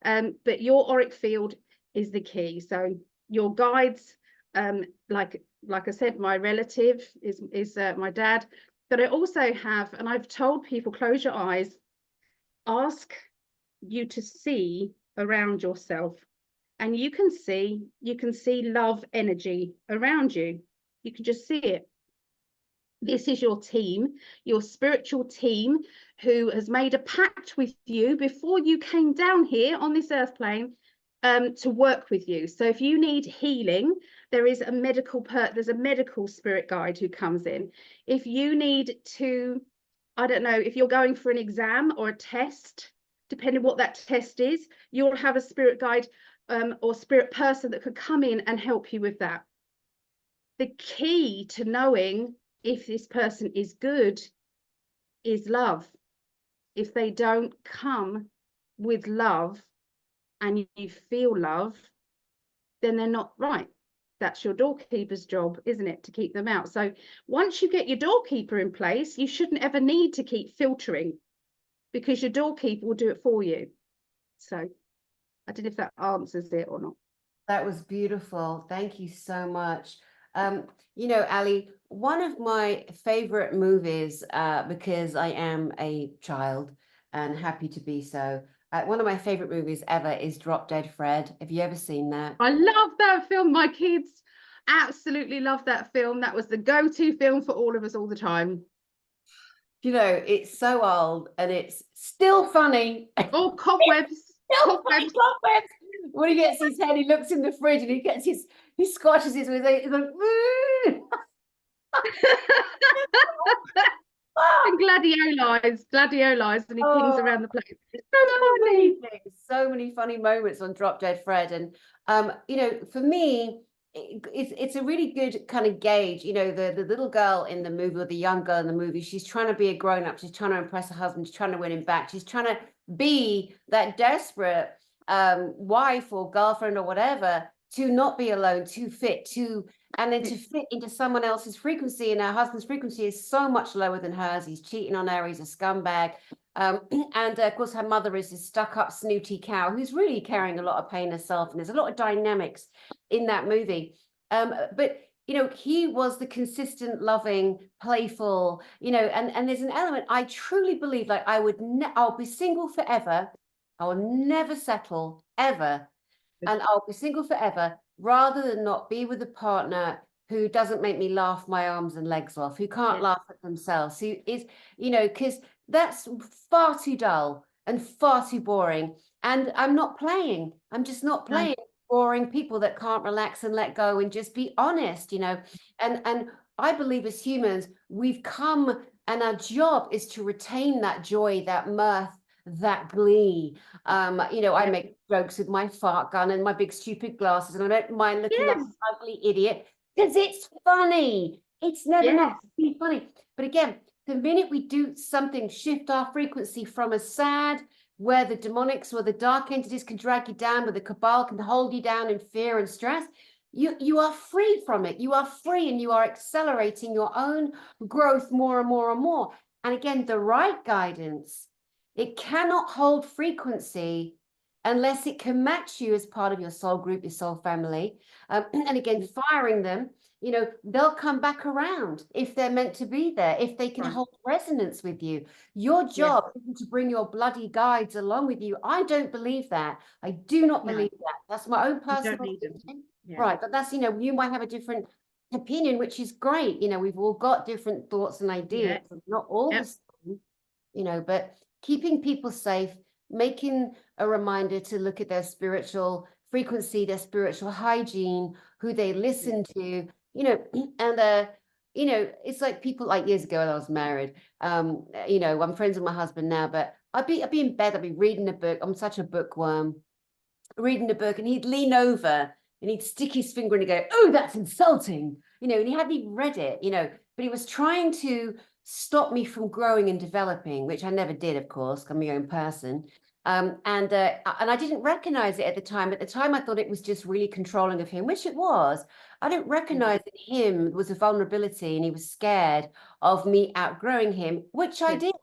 But your auric field is the key. So your guides, like I said, my relative is my dad. But I also have, and I've told people, close your eyes, ask you to see around yourself, and you can see love energy around you. You can just see it. This is your team, your spiritual team, who has made a pact with you before you came down here on this earth plane, to work with you. So if you need healing, there's a medical spirit guide who comes in. If you need to, I don't know, if you're going for an exam or a test, depending what that test is, you'll have a spirit guide or spirit person that could come in and help you with that. The key to knowing if this person is good is love. If they don't come with love and you feel love, then they're not right. That's your doorkeeper's job, isn't it, to keep them out? So once you get your doorkeeper in place, you shouldn't ever need to keep filtering, because your doorkeeper will do it for you. So I don't know if that answers it or not. That was beautiful. Thank you so much. You know, Ali, one of my favorite movies, because I am a child and happy to be so, one of my favorite movies ever is Drop Dead Fred. Have you ever seen that? I love that film. My kids absolutely love that film. That was the go-to film for all of us all the time. You know, it's so old and it's still funny. Oh, cobwebs. Cobwebs. When he gets his head, he looks in the fridge and he scratches his with it. He's like, and gladiolized, and he pings around the place. It's so many funny moments on Drop Dead Fred. And you know, for me, it's a really good kind of gauge. You know, the little girl in the movie, or the young girl in the movie, she's trying to be a grown-up, she's trying to impress her husband, she's trying to win him back, she's trying to be that desperate wife or girlfriend or whatever, to not be alone, to fit, and then to fit into someone else's frequency. And her husband's frequency is so much lower than hers. He's cheating on her, he's a scumbag. And of course, her mother is this stuck-up, snooty cow who's really carrying a lot of pain herself. And there's a lot of dynamics in that movie. But you know, he was the consistent, loving, playful, you know, and there's an element, I truly believe, like, I'll be single forever. I'll never settle, ever. And I'll be single forever, rather than not be with a partner who doesn't make me laugh my arms and legs off, who can't laugh at themselves, who is, you know, because that's far too dull and far too boring. And I'm not playing. I'm just not playing boring people that can't relax and let go and just be honest, you know. And I believe as humans, we've come, and our job is to retain that joy, that mirth, that glee. You know, I make jokes with my fart gun and my big stupid glasses, and I don't mind looking like an ugly idiot, because it's funny. It's never not be funny. But again, the minute we do something, shift our frequency from a sad, where the demonics or the dark entities can drag you down, where the cabal can hold you down in fear and stress, you are free from it. You are free, and you are accelerating your own growth more and more and more. And again, the right guidance, it cannot hold frequency unless it can match you as part of your soul group, your soul family. And again, firing them, you know, they'll come back around if they're meant to be there, if they can hold resonance with you. Your job isn't to bring your bloody guides along with you. I don't believe that. I do not believe that. That's my own personal opinion. Right, but that's, you know, you might have a different opinion, which is great. You know, we've all got different thoughts and ideas, not all the same, you know, but keeping people safe, making a reminder to look at their spiritual frequency, their spiritual hygiene, who they listen to, you know. And you know, it's like people, like years ago when I was married, you know, I'm friends with my husband now, but I'd be in bed, I'd be reading a book. I'm such a bookworm, reading a book, and he'd lean over and he'd stick his finger and he'd go, "Oh, that's insulting," you know, and he hadn't even read it, you know, but he was trying to stop me from growing and developing, which I never did, of course, I'm my own person. And I didn't recognize it at the time. At the time, I thought it was just really controlling of him, which it was. I didn't recognize that him was a vulnerability, and he was scared of me outgrowing him, which I did,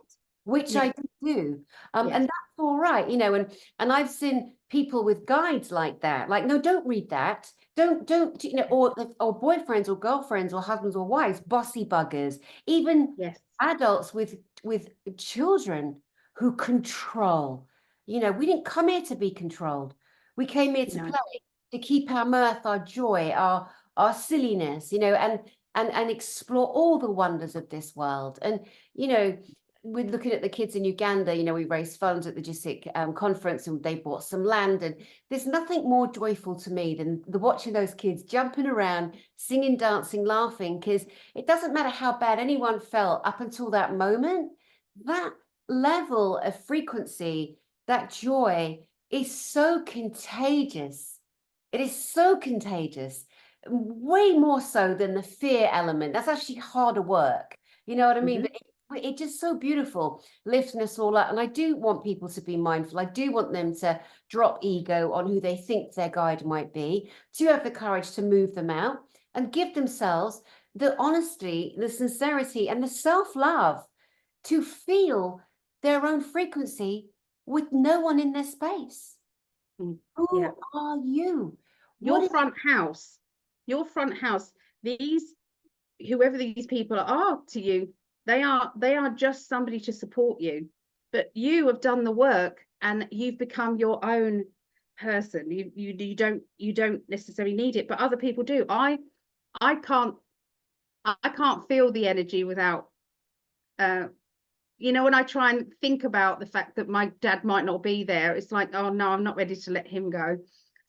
which I did do. And that's all right, you know. And I've seen people with guides like that, like, no, don't read that. Don't, you know, or boyfriends or girlfriends or husbands or wives, bossy buggers, even adults with children who control. You know, we didn't come here to be controlled. We came here to play, to keep our mirth, our joy, our silliness, you know, and explore all the wonders of this world. And, you know, we're looking at the kids in Uganda, you know, we raised funds at the Gsic conference, and they bought some land. And there's nothing more joyful to me than watching those kids jumping around, singing, dancing, laughing, because it doesn't matter how bad anyone felt up until that moment. That level of frequency, that joy, is so contagious. It is so contagious, way more so than the fear element. That's actually harder work. You know what I mean? But it's just so beautiful, lifting us all up. And I do want people to be mindful. I do want them to drop ego on who they think their guide might be, to have the courage to move them out and give themselves the honesty, the sincerity, and the self-love to feel their own frequency with no one in their space. Who are you? Your front house, whoever these people are to you, they are just somebody to support you, but you have done the work and you've become your own person. You don't necessarily need it, but other people do. I can't feel the energy without you know, when I try and think about the fact that my dad might not be there, it's like, oh no, I'm not ready to let him go.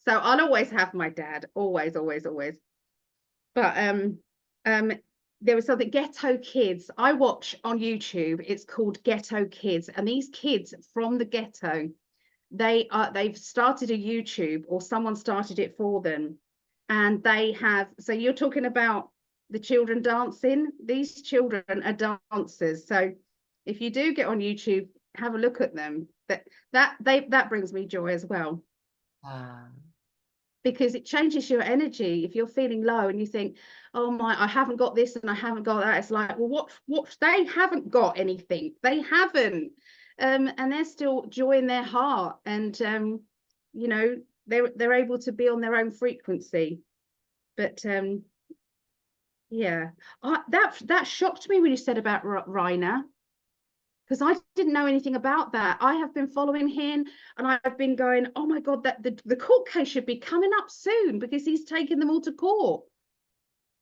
So I'll always have my dad, always. But there was something, Ghetto Kids, I watch on YouTube. It's called Ghetto Kids, and these kids from the ghetto, they've started a YouTube, or someone started it for them, and they have, so you're talking about the children dancing. These children are dancers. So if you do get on YouTube, have a look at them. That brings me joy as well, Ah. because it changes your energy. If you're feeling low and you think, oh my, I haven't got this and I haven't got that, it's like, well, what they haven't got anything. They haven't. And there's still joy in their heart, and you know, they're able to be on their own frequency. But yeah, that shocked me when you said about Reiner, because I didn't know anything about that. I have been following him, and I've been going, oh my God, that the court case should be coming up soon, because he's taken them all to court.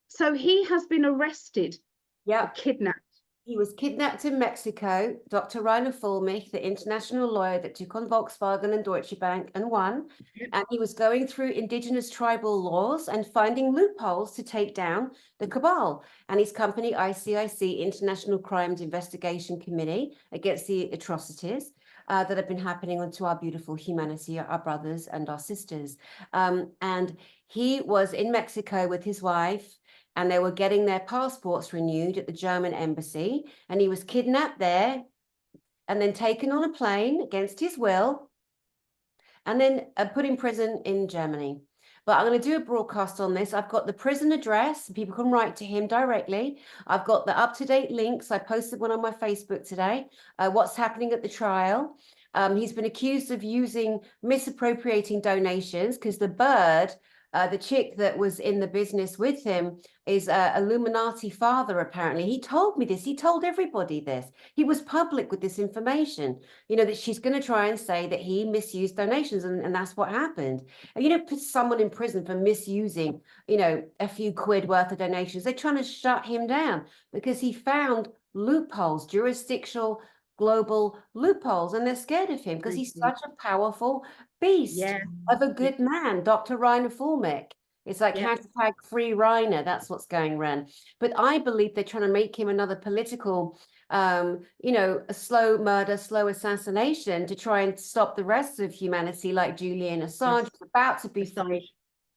So he has been arrested, Yeah. kidnapped. He was kidnapped in Mexico. Dr. Rainer Fulmich, the international lawyer that took on Volkswagen and Deutsche Bank and won, and he was going through indigenous tribal laws and finding loopholes to take down the cabal. And his company, ICIC, International Crimes Investigation Committee, against the atrocities that have been happening onto our beautiful humanity, our brothers and our sisters. And he was in Mexico with his wife, and they were getting their passports renewed at the German embassy, and he was kidnapped there and then taken on a plane against his will and then put in prison in Germany. But I'm going to do a broadcast on this. I've got the prison address. People can write to him directly. I've got the up-to-date links. I posted one on my Facebook today. What's happening at the trial. He's been accused of misappropriating donations, because the bird, the chick that was in the business with him, is a Illuminati father, apparently. He told me this. He told everybody this. He was public with this information, you know, that she's going to try and say that he misused donations, and that's what happened. And, you know, put someone in prison for misusing, you know, a few quid worth of donations. They're trying to shut him down because he found loopholes, jurisdictional, global loopholes, and they're scared of him because he's such a powerful beast of a good man, Dr. Rainer Fulmich. It's like hashtag free Reiner. That's what's going around. But I believe they're trying to make him another political, you know, a slow murder, slow assassination to try and stop the rest of humanity, like Julian Assange is about to be free.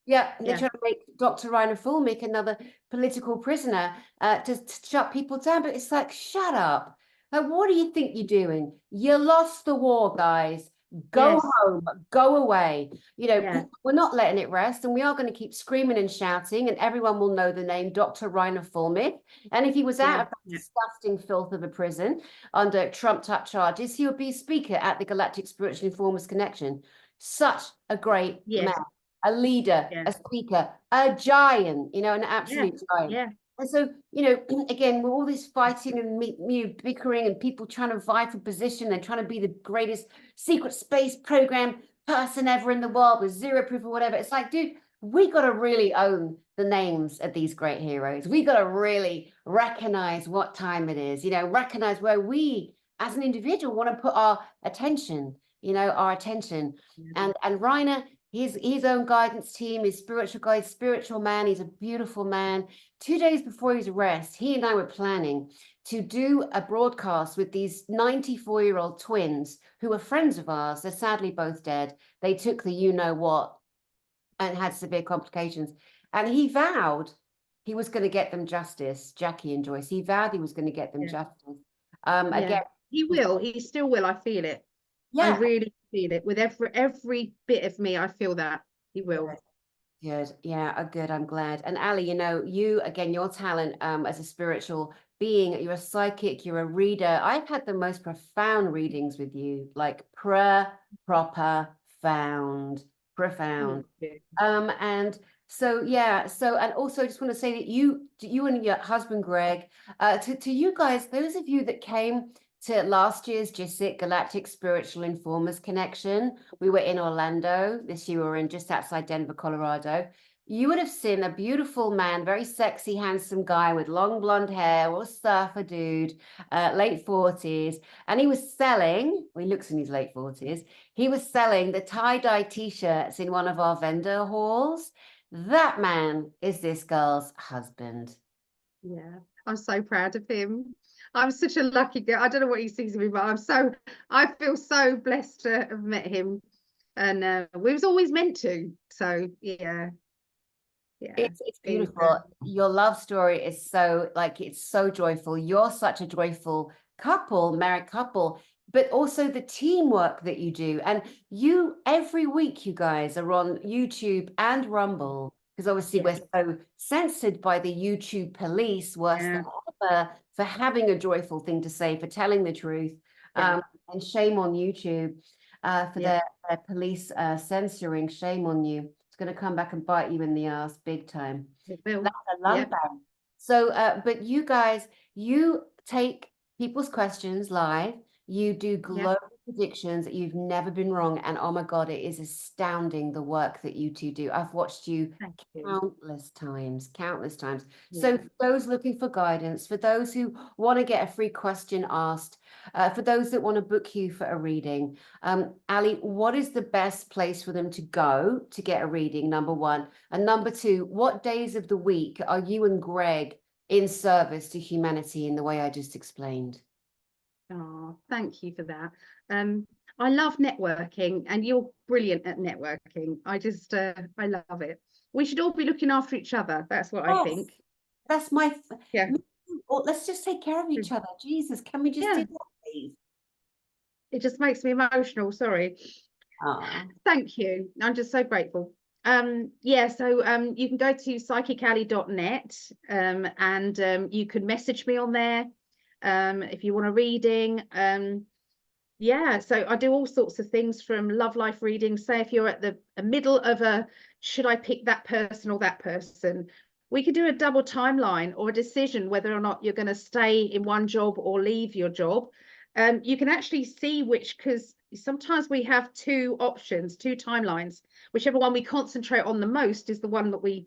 Yeah, they're trying to make Dr. Rainer Fulmich another political prisoner to shut people down. But it's like, shut up. Like, what do you think you're doing? You lost the war, guys. Go home, go away. You know, we're not letting it rest, and we are going to keep screaming and shouting, and everyone will know the name Dr. Rainer Fulmich. And if he was out of that disgusting filth of a prison under trumped-up charges, he would be a speaker at the Galactic Spiritual Informers Connection. Such a great man, a leader, a speaker, a giant, you know, an absolute giant. And so, you know, again, with all this fighting and bickering and people trying to vie for position and trying to be the greatest secret space program person ever in the world with zero proof or whatever, it's like, dude, we got to really own the names of these great heroes. We got to really recognize what time it is, you know, recognize where we as an individual want to put our attention, you know, our attention. And Reiner, his own guidance team, his spiritual guide, spiritual man. He's a beautiful man. 2 days before his arrest, he and I were planning to do a broadcast with these 94-year-old twins who were friends of ours. They're sadly both dead. They took the you-know-what and had severe complications. And he vowed he was going to get them justice, Jackie and Joyce. He vowed he was going to get them justice. Again, he will. He still will. I feel it. I really feel it with every bit of me. I feel that he will. Good. Yeah, good. I'm glad. And Ali, you know, you again, your talent as a spiritual being, you're a psychic, you're a reader. I've had the most profound readings with you, like profound. And so and also I just want to say that you and your husband Greg, to you guys, those of you that came to last year's Gsic Galactic Spiritual Informers Connection. We were in Orlando. This year we were in just outside Denver, Colorado. You would have seen a beautiful man, very sexy, handsome guy with long blonde hair, or surfer dude, late 40s. And he was selling, well, he looks in his late 40s, he was selling the tie-dye t-shirts in one of our vendor halls. That man is this girl's husband. Yeah, I'm so proud of him. I'm such a lucky girl. I don't know what he sees in me, but I feel so blessed to have met him, and we was always meant to. So yeah, Yeah, It's he's beautiful. Your love story is so like it's so joyful. You're such a joyful couple, married couple, but also the teamwork that you do. And you every week, you guys are on YouTube and Rumble, because obviously we're yes, so censored by the YouTube police, worse yeah, than ever, for having a joyful thing to say, for telling the truth. yeah, And shame on YouTube for yeah. their police censoring. Shame on you. Going to come back and bite you in the ass big time. It will. That's a Yeah, lung bang. So, but you guys, you take people's questions live. You do yeah. global predictions that you've never been wrong. And oh my God, it is astounding the work that you two do. I've watched you Thank you. countless times, countless times. So Yeah. for those looking for guidance, for those who want to get a free question asked, for those that want to book you for a reading, Ali, what is the best place for them to go to get a reading, number one? And number two, what days of the week are you and Greg in service to humanity in the way I just explained? Oh, thank you for that. I love networking, and you're brilliant at networking. I love it. We should all be looking after each other. That's what I Yes, think. that's my. Yeah. Or let's just take care of each other. Jesus, can we just do Yeah. that, please? It just makes me emotional. Sorry. Ah, Thank you. I'm just so grateful. Yeah, so you can go to psychically.net, and you can message me on there if you want a reading. Yeah, so I do all sorts of things, from love life readings. Say if you're at the middle of a, should I pick that person or that person? We could do a double timeline, or a decision whether or not you're going to stay in one job or leave your job. You can actually see which, because sometimes we have two options, two timelines. Whichever one we concentrate on the most is the one that we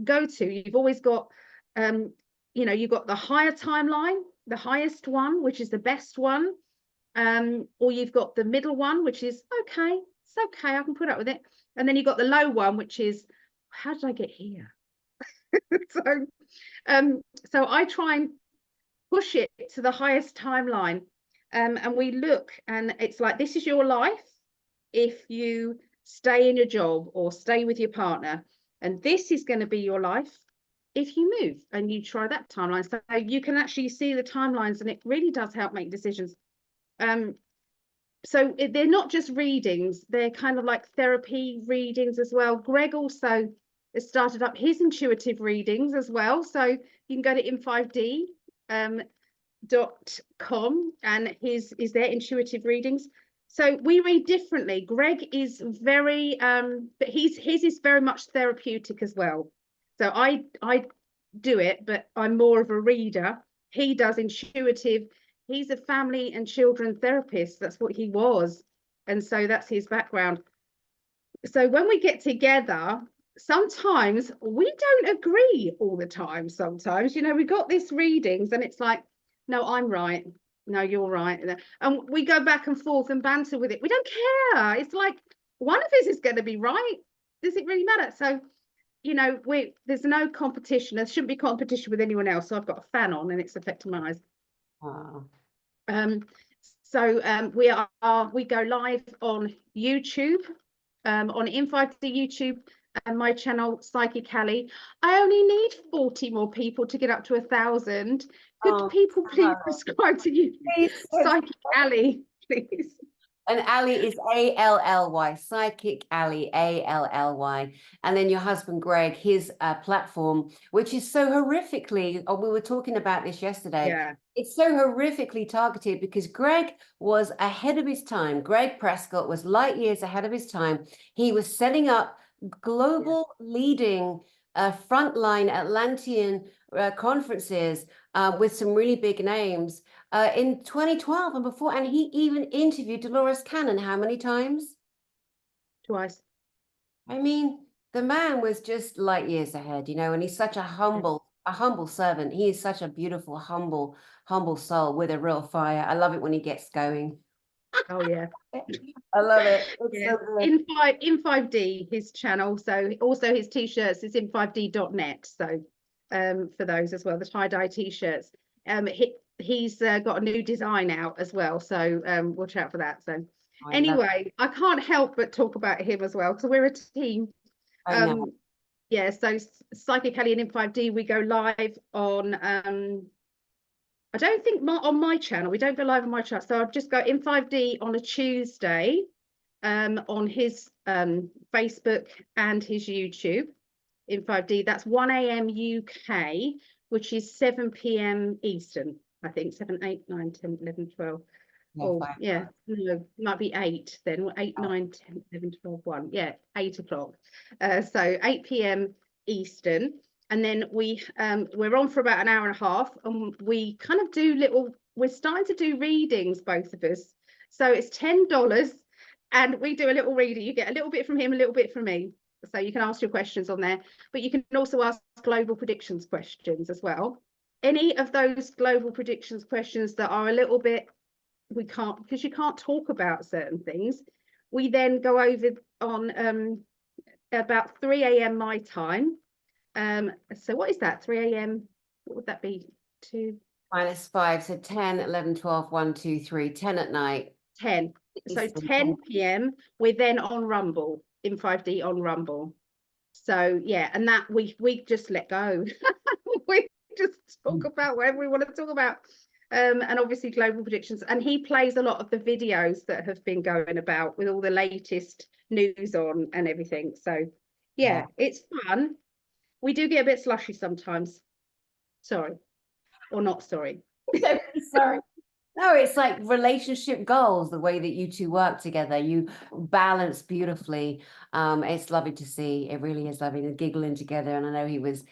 go to. You've always got, you've got the higher timeline, the highest one, which is the best one, or you've got the middle one, which is okay, it's okay, I can put up with it. And then you've got the low one, which is, how did I get here? so so I try and push it to the highest timeline, and we look, and it's like, this is your life if you stay in your job or stay with your partner, and this is going to be your life if you move. And you try that timeline, so you can actually see the timelines, and it really does help make decisions. So they're not just readings, they're kind of like therapy readings as well. Greg also has started up his intuitive readings as well, so you can go to in5d.com, and his is their intuitive readings. So we read differently. Greg is very but his is very much therapeutic as well. So I do it, but I'm more of a reader. He does intuitive. He's a family and children therapist. That's what he was. And so that's his background. So when we get together, sometimes we don't agree all the time. Sometimes, we got this readings, and it's like, no, I'm right. No, you're right. And we go back and forth and banter with it. We don't care. It's like, one of us is going to be right. Does it really matter? So, there's no competition. There shouldn't be competition with anyone else. So I've got a fan on, and it's affecting my eyes. ah. We go live on YouTube, on in5d YouTube, and my channel Psychically. I only need 40 more people to get up to 1,000. Could people please subscribe to you, Psychically, please? And Ali is A-L-L-Y, Psychic Ali, A-L-L-Y. And then your husband, Greg, his platform, which is so horrifically, we were talking about this yesterday. Yeah. It's so horrifically targeted because Greg was ahead of his time. Greg Prescott was light years ahead of his time. He was setting up global leading frontline Atlantean conferences with some really big names in 2012 and before. And he even interviewed Dolores Cannon how many times? Twice. I mean, the man was just light years ahead, and he's such a humble servant. He is such a beautiful, humble soul with a real fire. I love it when he gets going. Oh yeah. I love it. It's Yeah. so good. in5d, his channel. So also his t-shirts is in5d.net. So for those as well, the tie-dye t-shirts. He's got a new design out as well. So watch out for that. So anyway, I can't help but talk about him as well, because we're a team. I know. Yeah, so Psychically and in 5D, we go live on I don't think on my channel. We don't go live on my channel. So I'll just go in 5D on a Tuesday, on his Facebook and his YouTube in 5D. That's 1 a.m. UK, which is 7 p.m. Eastern, I think. 7, 8, 9, 10, 11, 12. Oh, yeah, no, it might be 8 then. 8, 9, 10, 11, 12, 1. Yeah, 8 o'clock. So 8 p.m. Eastern. And then we're on for about an hour and a half, and we kind of do we're starting to do readings, both of us. So it's $10, and we do a little reading. You get a little bit from him, a little bit from me. So you can ask your questions on there, but you can also ask global predictions questions as well. Any of those global predictions questions that are a little bit, we can't, because you can't talk about certain things, we then go over on about 3 a.m. my time. So what is that? 3 a.m. What would that be? 2 minus 5, so 10, 11, 12, 1, 2, 3, 10 at night. 10. So 10 p.m. we're then on Rumble, in 5D on Rumble. So yeah, and that we just let go. We just talk about whatever we want to talk about. And obviously global predictions. And he plays a lot of the videos that have been going about with all the latest news on and everything. So yeah, it's fun. We do get a bit slushy sometimes. Sorry. Or not sorry. Sorry. No, it's like relationship goals, the way that you two work together. You balance beautifully. It's lovely to see. It really is lovely to giggling together. And I know he was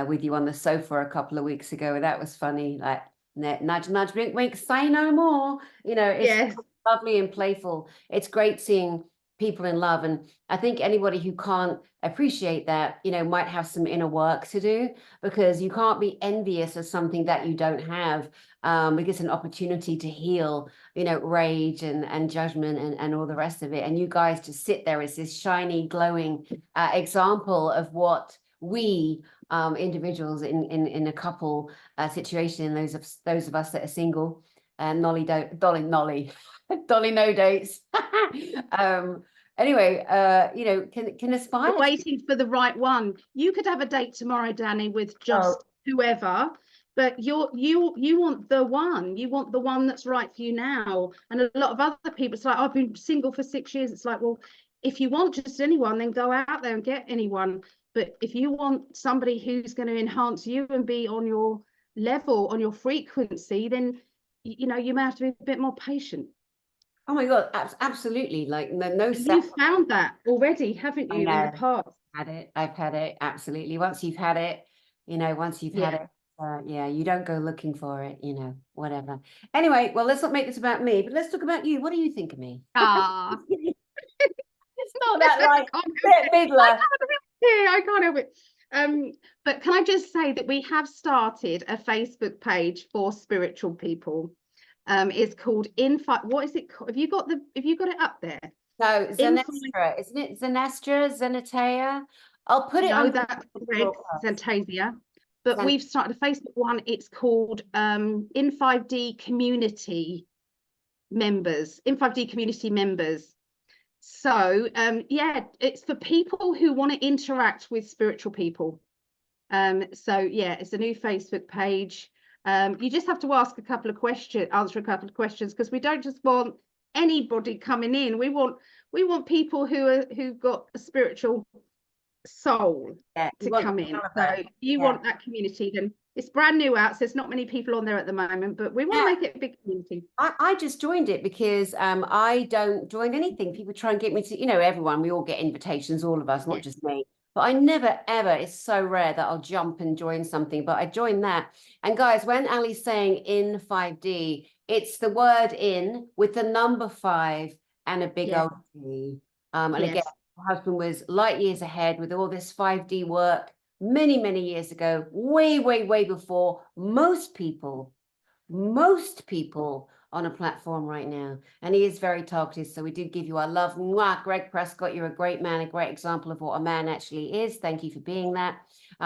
with you on the sofa a couple of weeks ago. That was funny. Like, nudge, nudge, wink, wink, say no more. You know, it's lovely and playful. It's great seeing people in love. And I think anybody who can't appreciate that, you know, might have some inner work to do, because you can't be envious of something that you don't have. Because it's an opportunity to heal, you know, rage and judgment and all the rest of it. And you guys just sit there as this shiny, glowing example of what we individuals in a couple situation, those of us that are single, and Dolly no dates. Anyway, you know, can aspire. We're waiting for the right one. You could have a date tomorrow, Dani, with just whoever, but you want the one. You want the one that's right for you now. And a lot of other people, it's like, I've been single for 6 years. It's like, well, if you want just anyone, then go out there and get anyone. But if you want somebody who's going to enhance you and be on your level, on your frequency, then you know, you may have to be a bit more patient. Oh my God, absolutely. Like no. You've found that already, haven't you, in the past? I've had it. Absolutely. Once you've had it, you know, once you've had it, yeah, you don't go looking for it, you know, whatever. Anyway, well, let's not make this about me, but let's talk about you. What do you think of me? It's not that like I can't help it. But can I just say that we have started a Facebook page for spiritual people. It's called what is it called? Have you got it up there? No, Zenestra, isn't it? Zenestra, Zenetea. I'll put it on. That's Greg, Zentasia. But we've started a Facebook one. It's called in 5D community members. In 5D community members. So yeah, it's for people who want to interact with spiritual people. So yeah, it's a new Facebook page. You just have to ask a couple of questions, answer a couple of questions, because we don't just want anybody coming in. We want people who've got a spiritual soul to come in. So you want that community, then it's brand new out, so there's not many people on there at the moment, but we want to make it a big community. I just joined it because I don't join anything. People try and get me to, you know, everyone, we all get invitations, all of us, not just me. But I never, ever, it's so rare that I'll jump and join something, but I joined that. And guys, when Ali's saying in 5D, it's the word in with the number 5 and a big old D. And again, my husband was light years ahead with all this 5D work many, many years ago, way, way, way before most people on a platform right now. And he is very targeted. So we did give you our love. Mwah, Greg Prescott, you're a great man, a great example of what a man actually is. Thank you for being that.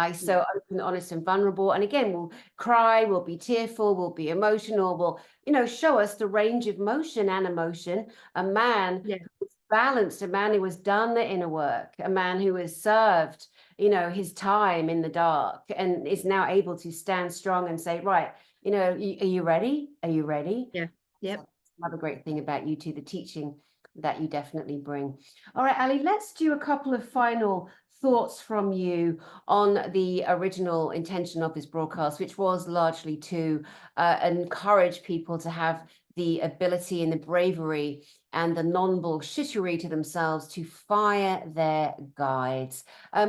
He's so open, honest, and vulnerable. And again, we'll cry, we'll be tearful, we'll be emotional, we'll, you know, show us the range of motion and emotion. A man who's balanced, a man who has done the inner work, a man who has served, you know, his time in the dark and is now able to stand strong and say, right, you know, are you ready? Are you ready? Yeah. Yep. So another great thing about you too, the teaching that you definitely bring. All right, Ali, let's do a couple of final thoughts from you on the original intention of this broadcast, which was largely to encourage people to have the ability and the bravery and the non-bullshittery to themselves to fire their guides.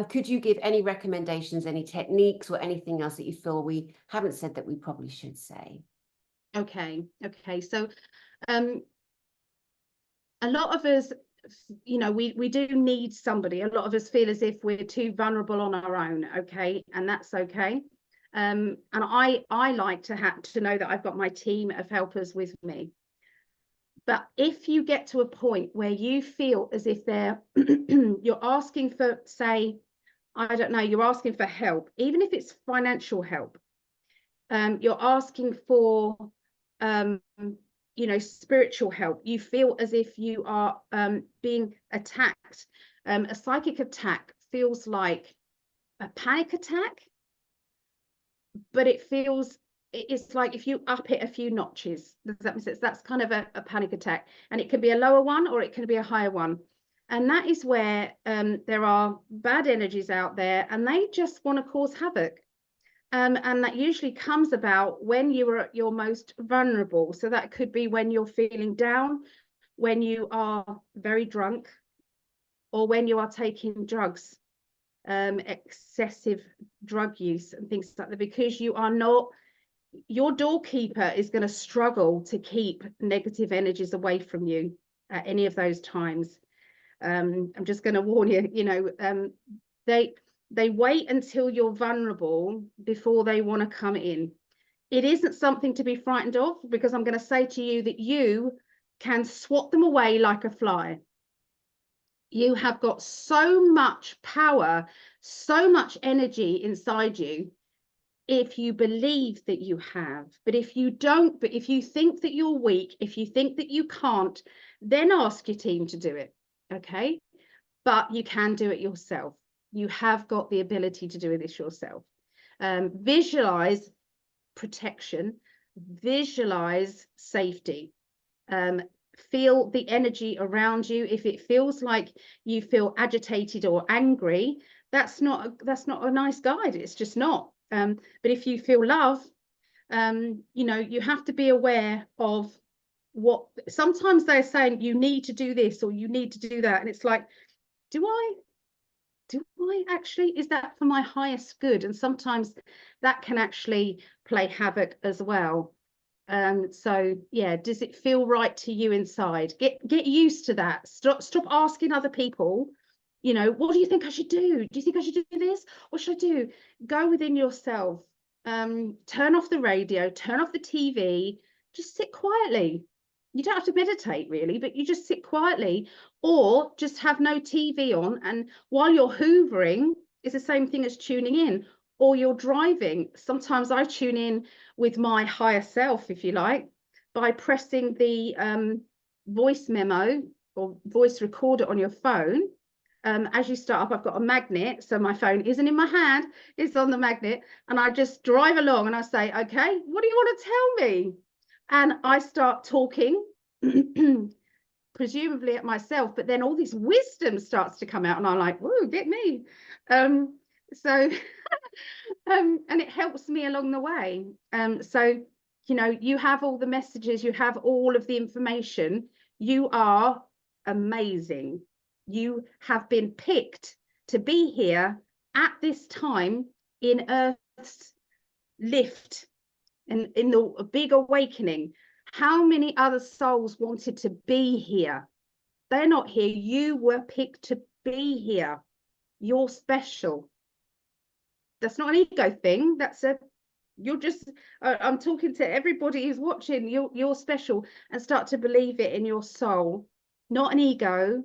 Could you give any recommendations, any techniques or anything else that you feel we haven't said that we probably should say? Okay. So a lot of us, you know, we do need somebody. A lot of us feel as if we're too vulnerable on our own. Okay. And that's okay. And I like to know that I've got my team of helpers with me. But if you get to a point where you feel as if you're asking for, say, I don't know, you're asking for help, even if it's financial help, you're asking for, you know, spiritual help, you feel as if you are being attacked. A psychic attack feels like a panic attack, but it's like if you up it a few notches. Does that make sense? That's kind of a panic attack, and it can be a lower one or it can be a higher one. And that is where there are bad energies out there, and they just want to cause havoc. And that usually comes about when you are at your most vulnerable. So that could be when you're feeling down, when you are very drunk, or when you are taking drugs, excessive drug use and things like that, because you are not, your doorkeeper is going to struggle to keep negative energies away from you at any of those times. I'm just going to warn you, you know, they wait until you're vulnerable before they want to come in. It isn't something to be frightened of, because I'm going to say to you that you can swat them away like a fly. You have got so much power, so much energy inside you, if you believe that you have. But if you don't, but if you think that you're weak, if you think that you can't, then ask your team to do it. Okay. But you can do it yourself. You have got the ability to do this yourself. Visualize protection, visualize safety, feel the energy around you. If it feels like you feel agitated or angry, that's not a nice guide. It's just not. But if you feel love, you know, you have to be aware of what sometimes they're saying, you need to do this or you need to do that, and it's like, do I actually, is that for my highest good? And sometimes that can actually play havoc as well. So yeah, does it feel right to you inside? Get used to that. Stop asking other people, you know, what do you think I should do? Do you think I should do this? What should I do? Go within yourself. Turn off the radio, turn off the TV, just sit quietly. You don't have to meditate really, but you just sit quietly, or just have no TV on. And while you're hoovering, it's the same thing as tuning in, or you're driving. Sometimes I tune in with my higher self, if you like, by pressing the voice memo or voice recorder on your phone. As you start up, I've got a magnet, so my phone isn't in my hand, it's on the magnet, and I just drive along and I say, okay, what do you want to tell me? And I start talking, presumably at myself, but then all this wisdom starts to come out, and I'm like, whoa, get me. So and it helps me along the way. So, you know, you have all the messages, you have all of the information. You are amazing. You have been picked to be here at this time in Earth's lift and in the big awakening. How many other souls wanted to be here? They're not here. You were picked to be here. You're special. That's not an ego thing. You're just, I'm talking to everybody who's watching. You're special, and start to believe it in your soul, not an ego,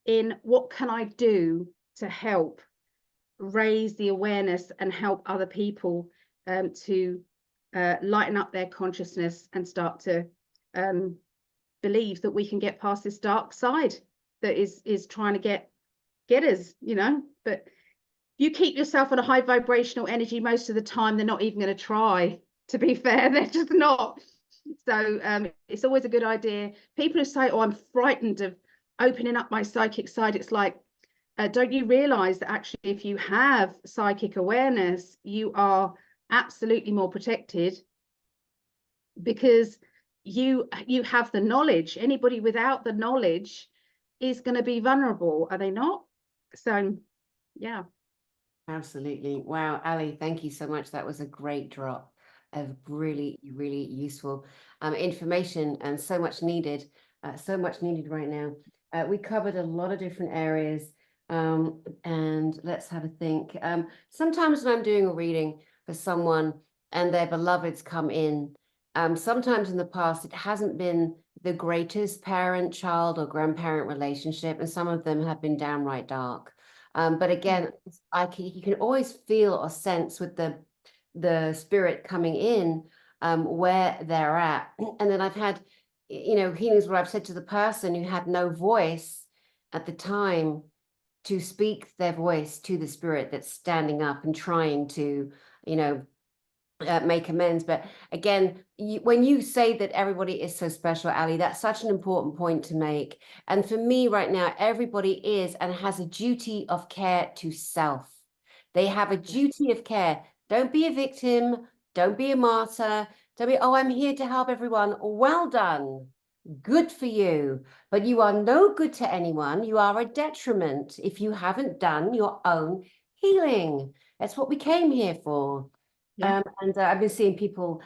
in what can I do to help raise the awareness and help other people to lighten up their consciousness and start to believe that we can get past this dark side that is trying to get us, you know. But you keep yourself on a high vibrational energy most of the time, they're not even going to try, to be fair. They're just not. So it's always a good idea. People who say, oh, I'm frightened of opening up my psychic side, it's like, don't you realize that actually if you have psychic awareness, you are absolutely more protected, because you have the knowledge. Anybody without the knowledge is going to be vulnerable, are they not? So yeah. Absolutely. Wow, Ali, thank you so much. That was a great drop of really, really useful information, and so much needed right now. We covered a lot of different areas, and let's have a think. Sometimes when I'm doing a reading for someone and their beloveds come in, sometimes in the past it hasn't been the greatest parent-child or grandparent relationship, and some of them have been downright dark. But again, you can always feel or sense with the spirit coming in where they're at. And then I've had, you know, healings where I've said to the person who had no voice at the time to speak their voice to the spirit that's standing up and trying to, you know, make amends. But again, when you say that everybody is so special, Ali, that's such an important point to make. And for me right now, everybody is and has a duty of care to self. They have a duty of care. Don't be a victim. Don't be a martyr. Don't be, oh, I'm here to help everyone. Well done. Good for you. But you are no good to anyone. You are a detriment if you haven't done your own healing. That's what we came here for. Yeah. And I've been seeing people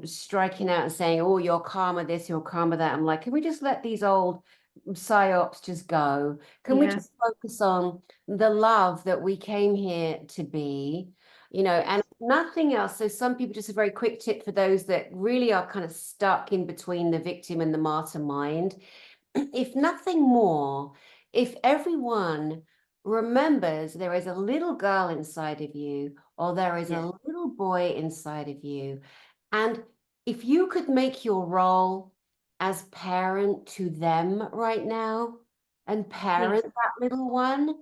striking out and saying, oh, you're karma this, you're karma that. I'm like, can we just let these old psyops just go? Can we just focus on the love that we came here to be, you know, and nothing else? So some people, just a very quick tip for those that really are kind of stuck in between the victim and the martyr mind. If nothing more, if everyone remembers there is a little girl inside of you, or there is a little boy inside of you, and if you could make your role as parent to them right now and parent that little one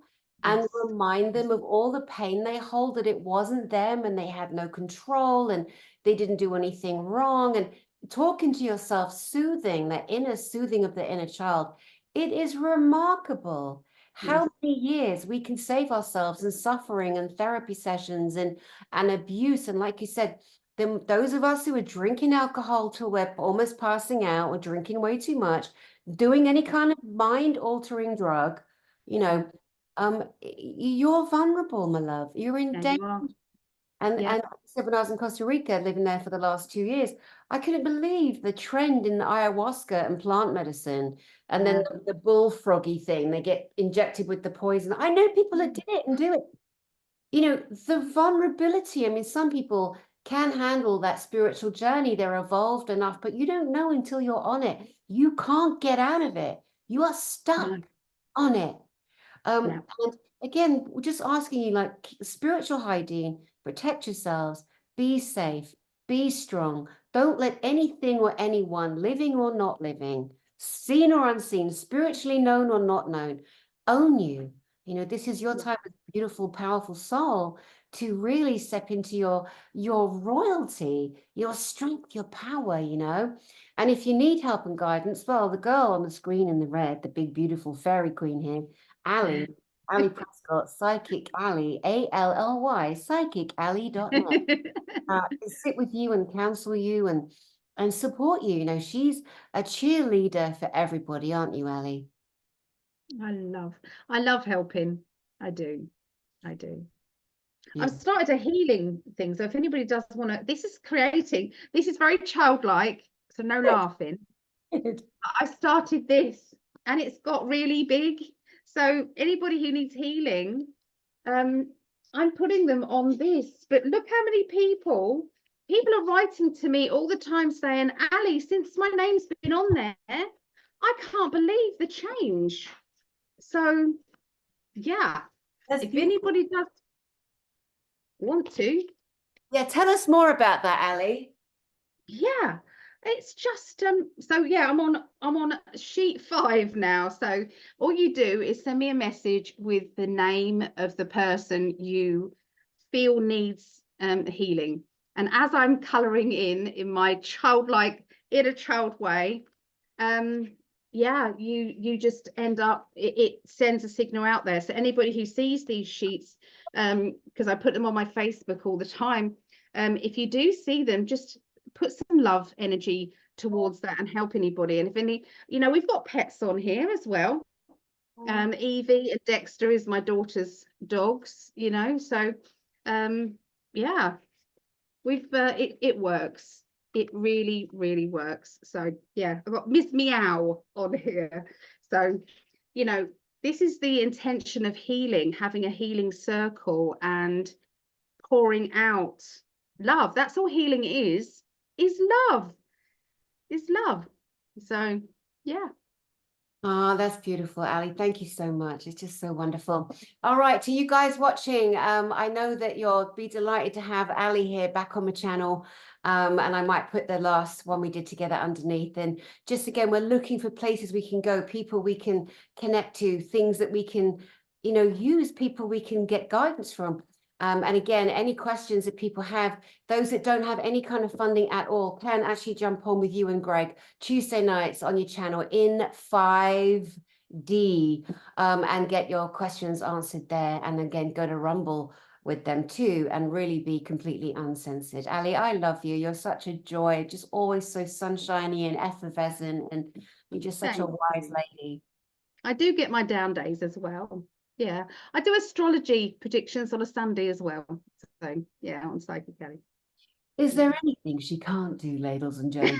and remind them of all the pain they hold, that it wasn't them and they had no control and they didn't do anything wrong, and talking to yourself, soothing, that inner soothing of the inner child, it is remarkable how many years we can save ourselves in suffering and therapy sessions and abuse. And like you said, those of us who are drinking alcohol till we're almost passing out or drinking way too much, doing any kind of mind-altering drug, you know, you're vulnerable, my love. You're in danger. And when I was in Costa Rica, living there for the last 2 years, I couldn't believe the trend in ayahuasca and plant medicine. And then the bullfroggy thing, they get injected with the poison. I know people that did it and do it. You know, the vulnerability. I mean, some people can handle that spiritual journey. They're evolved enough, but you don't know until you're on it. You can't get out of it. You are stuck on it. And again, we're just asking you, like, spiritual hygiene, protect yourselves, be safe, be strong. Don't let anything or anyone, living or not living, seen or unseen, spiritually known or not known, own you. You know, this is your time as a beautiful, powerful soul to really step into your royalty, your strength, your power, you know. And if you need help and guidance, well, the girl on the screen in the red, the big, beautiful fairy queen here, Ali Prescott, Psychic Ally, ALLY, psychically.net. To sit with you and counsel you and support you. You know, she's a cheerleader for everybody, aren't you, Ali? I love helping. I do. I've started a healing thing. So if anybody does want to, this is very childlike, so no laughing. I started this and it's got really big. So anybody who needs healing, I'm putting them on this. But look how many people are writing to me all the time saying, Ali, since my name's been on there, I can't believe the change. So yeah, if anybody does want to. Yeah, tell us more about that, Ali. Yeah. It's just so yeah, I'm on sheet 5 now. So all you do is send me a message with the name of the person you feel needs healing. And as I'm colouring in my childlike inner child way, yeah, you just end up, it sends a signal out there. So anybody who sees these sheets, because I put them on my Facebook all the time, if you do see them, just put some love energy towards that and help anybody. And if any, you know, we've got pets on here as well. Evie and Dexter is my daughter's dogs, you know, so yeah, we've it works. It really, really works. So yeah, I've got Miss Meow on here. So, you know, this is the intention of healing, having a healing circle and pouring out love. That's all healing is love. Is love. So yeah. Oh, that's beautiful, Ali. Thank you so much. It's just so wonderful. All right, to you guys watching, I know that you'll be delighted to have Ali here back on my channel. And I might put the last one we did together underneath. And just again, we're looking for places we can go, people we can connect to, things that we can, you know, use, people we can get guidance from. And again, any questions that people have, those that don't have any kind of funding at all can actually jump on with you and Greg Tuesday nights on your channel in 5D and get your questions answered there. And again, go to Rumble with them too and really be completely uncensored. Ali, I love you. You're such a joy, just always so sunshiny and effervescent, and you're just such a wise lady. I do get my down days as well. Yeah, I do astrology predictions on a Sunday as well. So yeah, on PSYCHICALLY. Is there anything she can't do, ladles and jelly?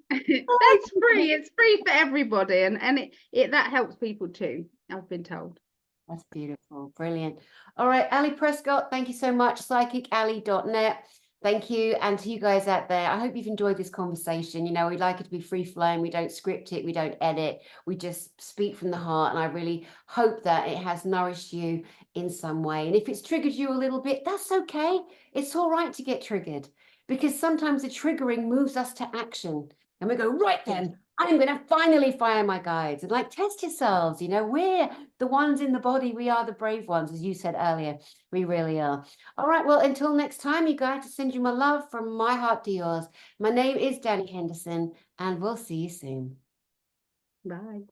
It's free. It's free for everybody, and it that helps people too, I've been told. That's beautiful. Brilliant. All right, Ali Prescott, thank you so much. PsychicAlly.net. Thank you. And to you guys out there, I hope you've enjoyed this conversation. You know, we like it to be free flowing. We don't script it. We don't edit. We just speak from the heart. And I really hope that it has nourished you in some way. And if it's triggered you a little bit, that's okay. It's all right to get triggered, because sometimes the triggering moves us to action. And we go, right then, I'm going to finally fire my guides. And like, test yourselves. You know, we're the ones in the body. We are the brave ones, as you said earlier. We really are. All right. Well, until next time, you guys, to send you my love from my heart to yours. My name is Dani Henderson, and we'll see you soon. Bye.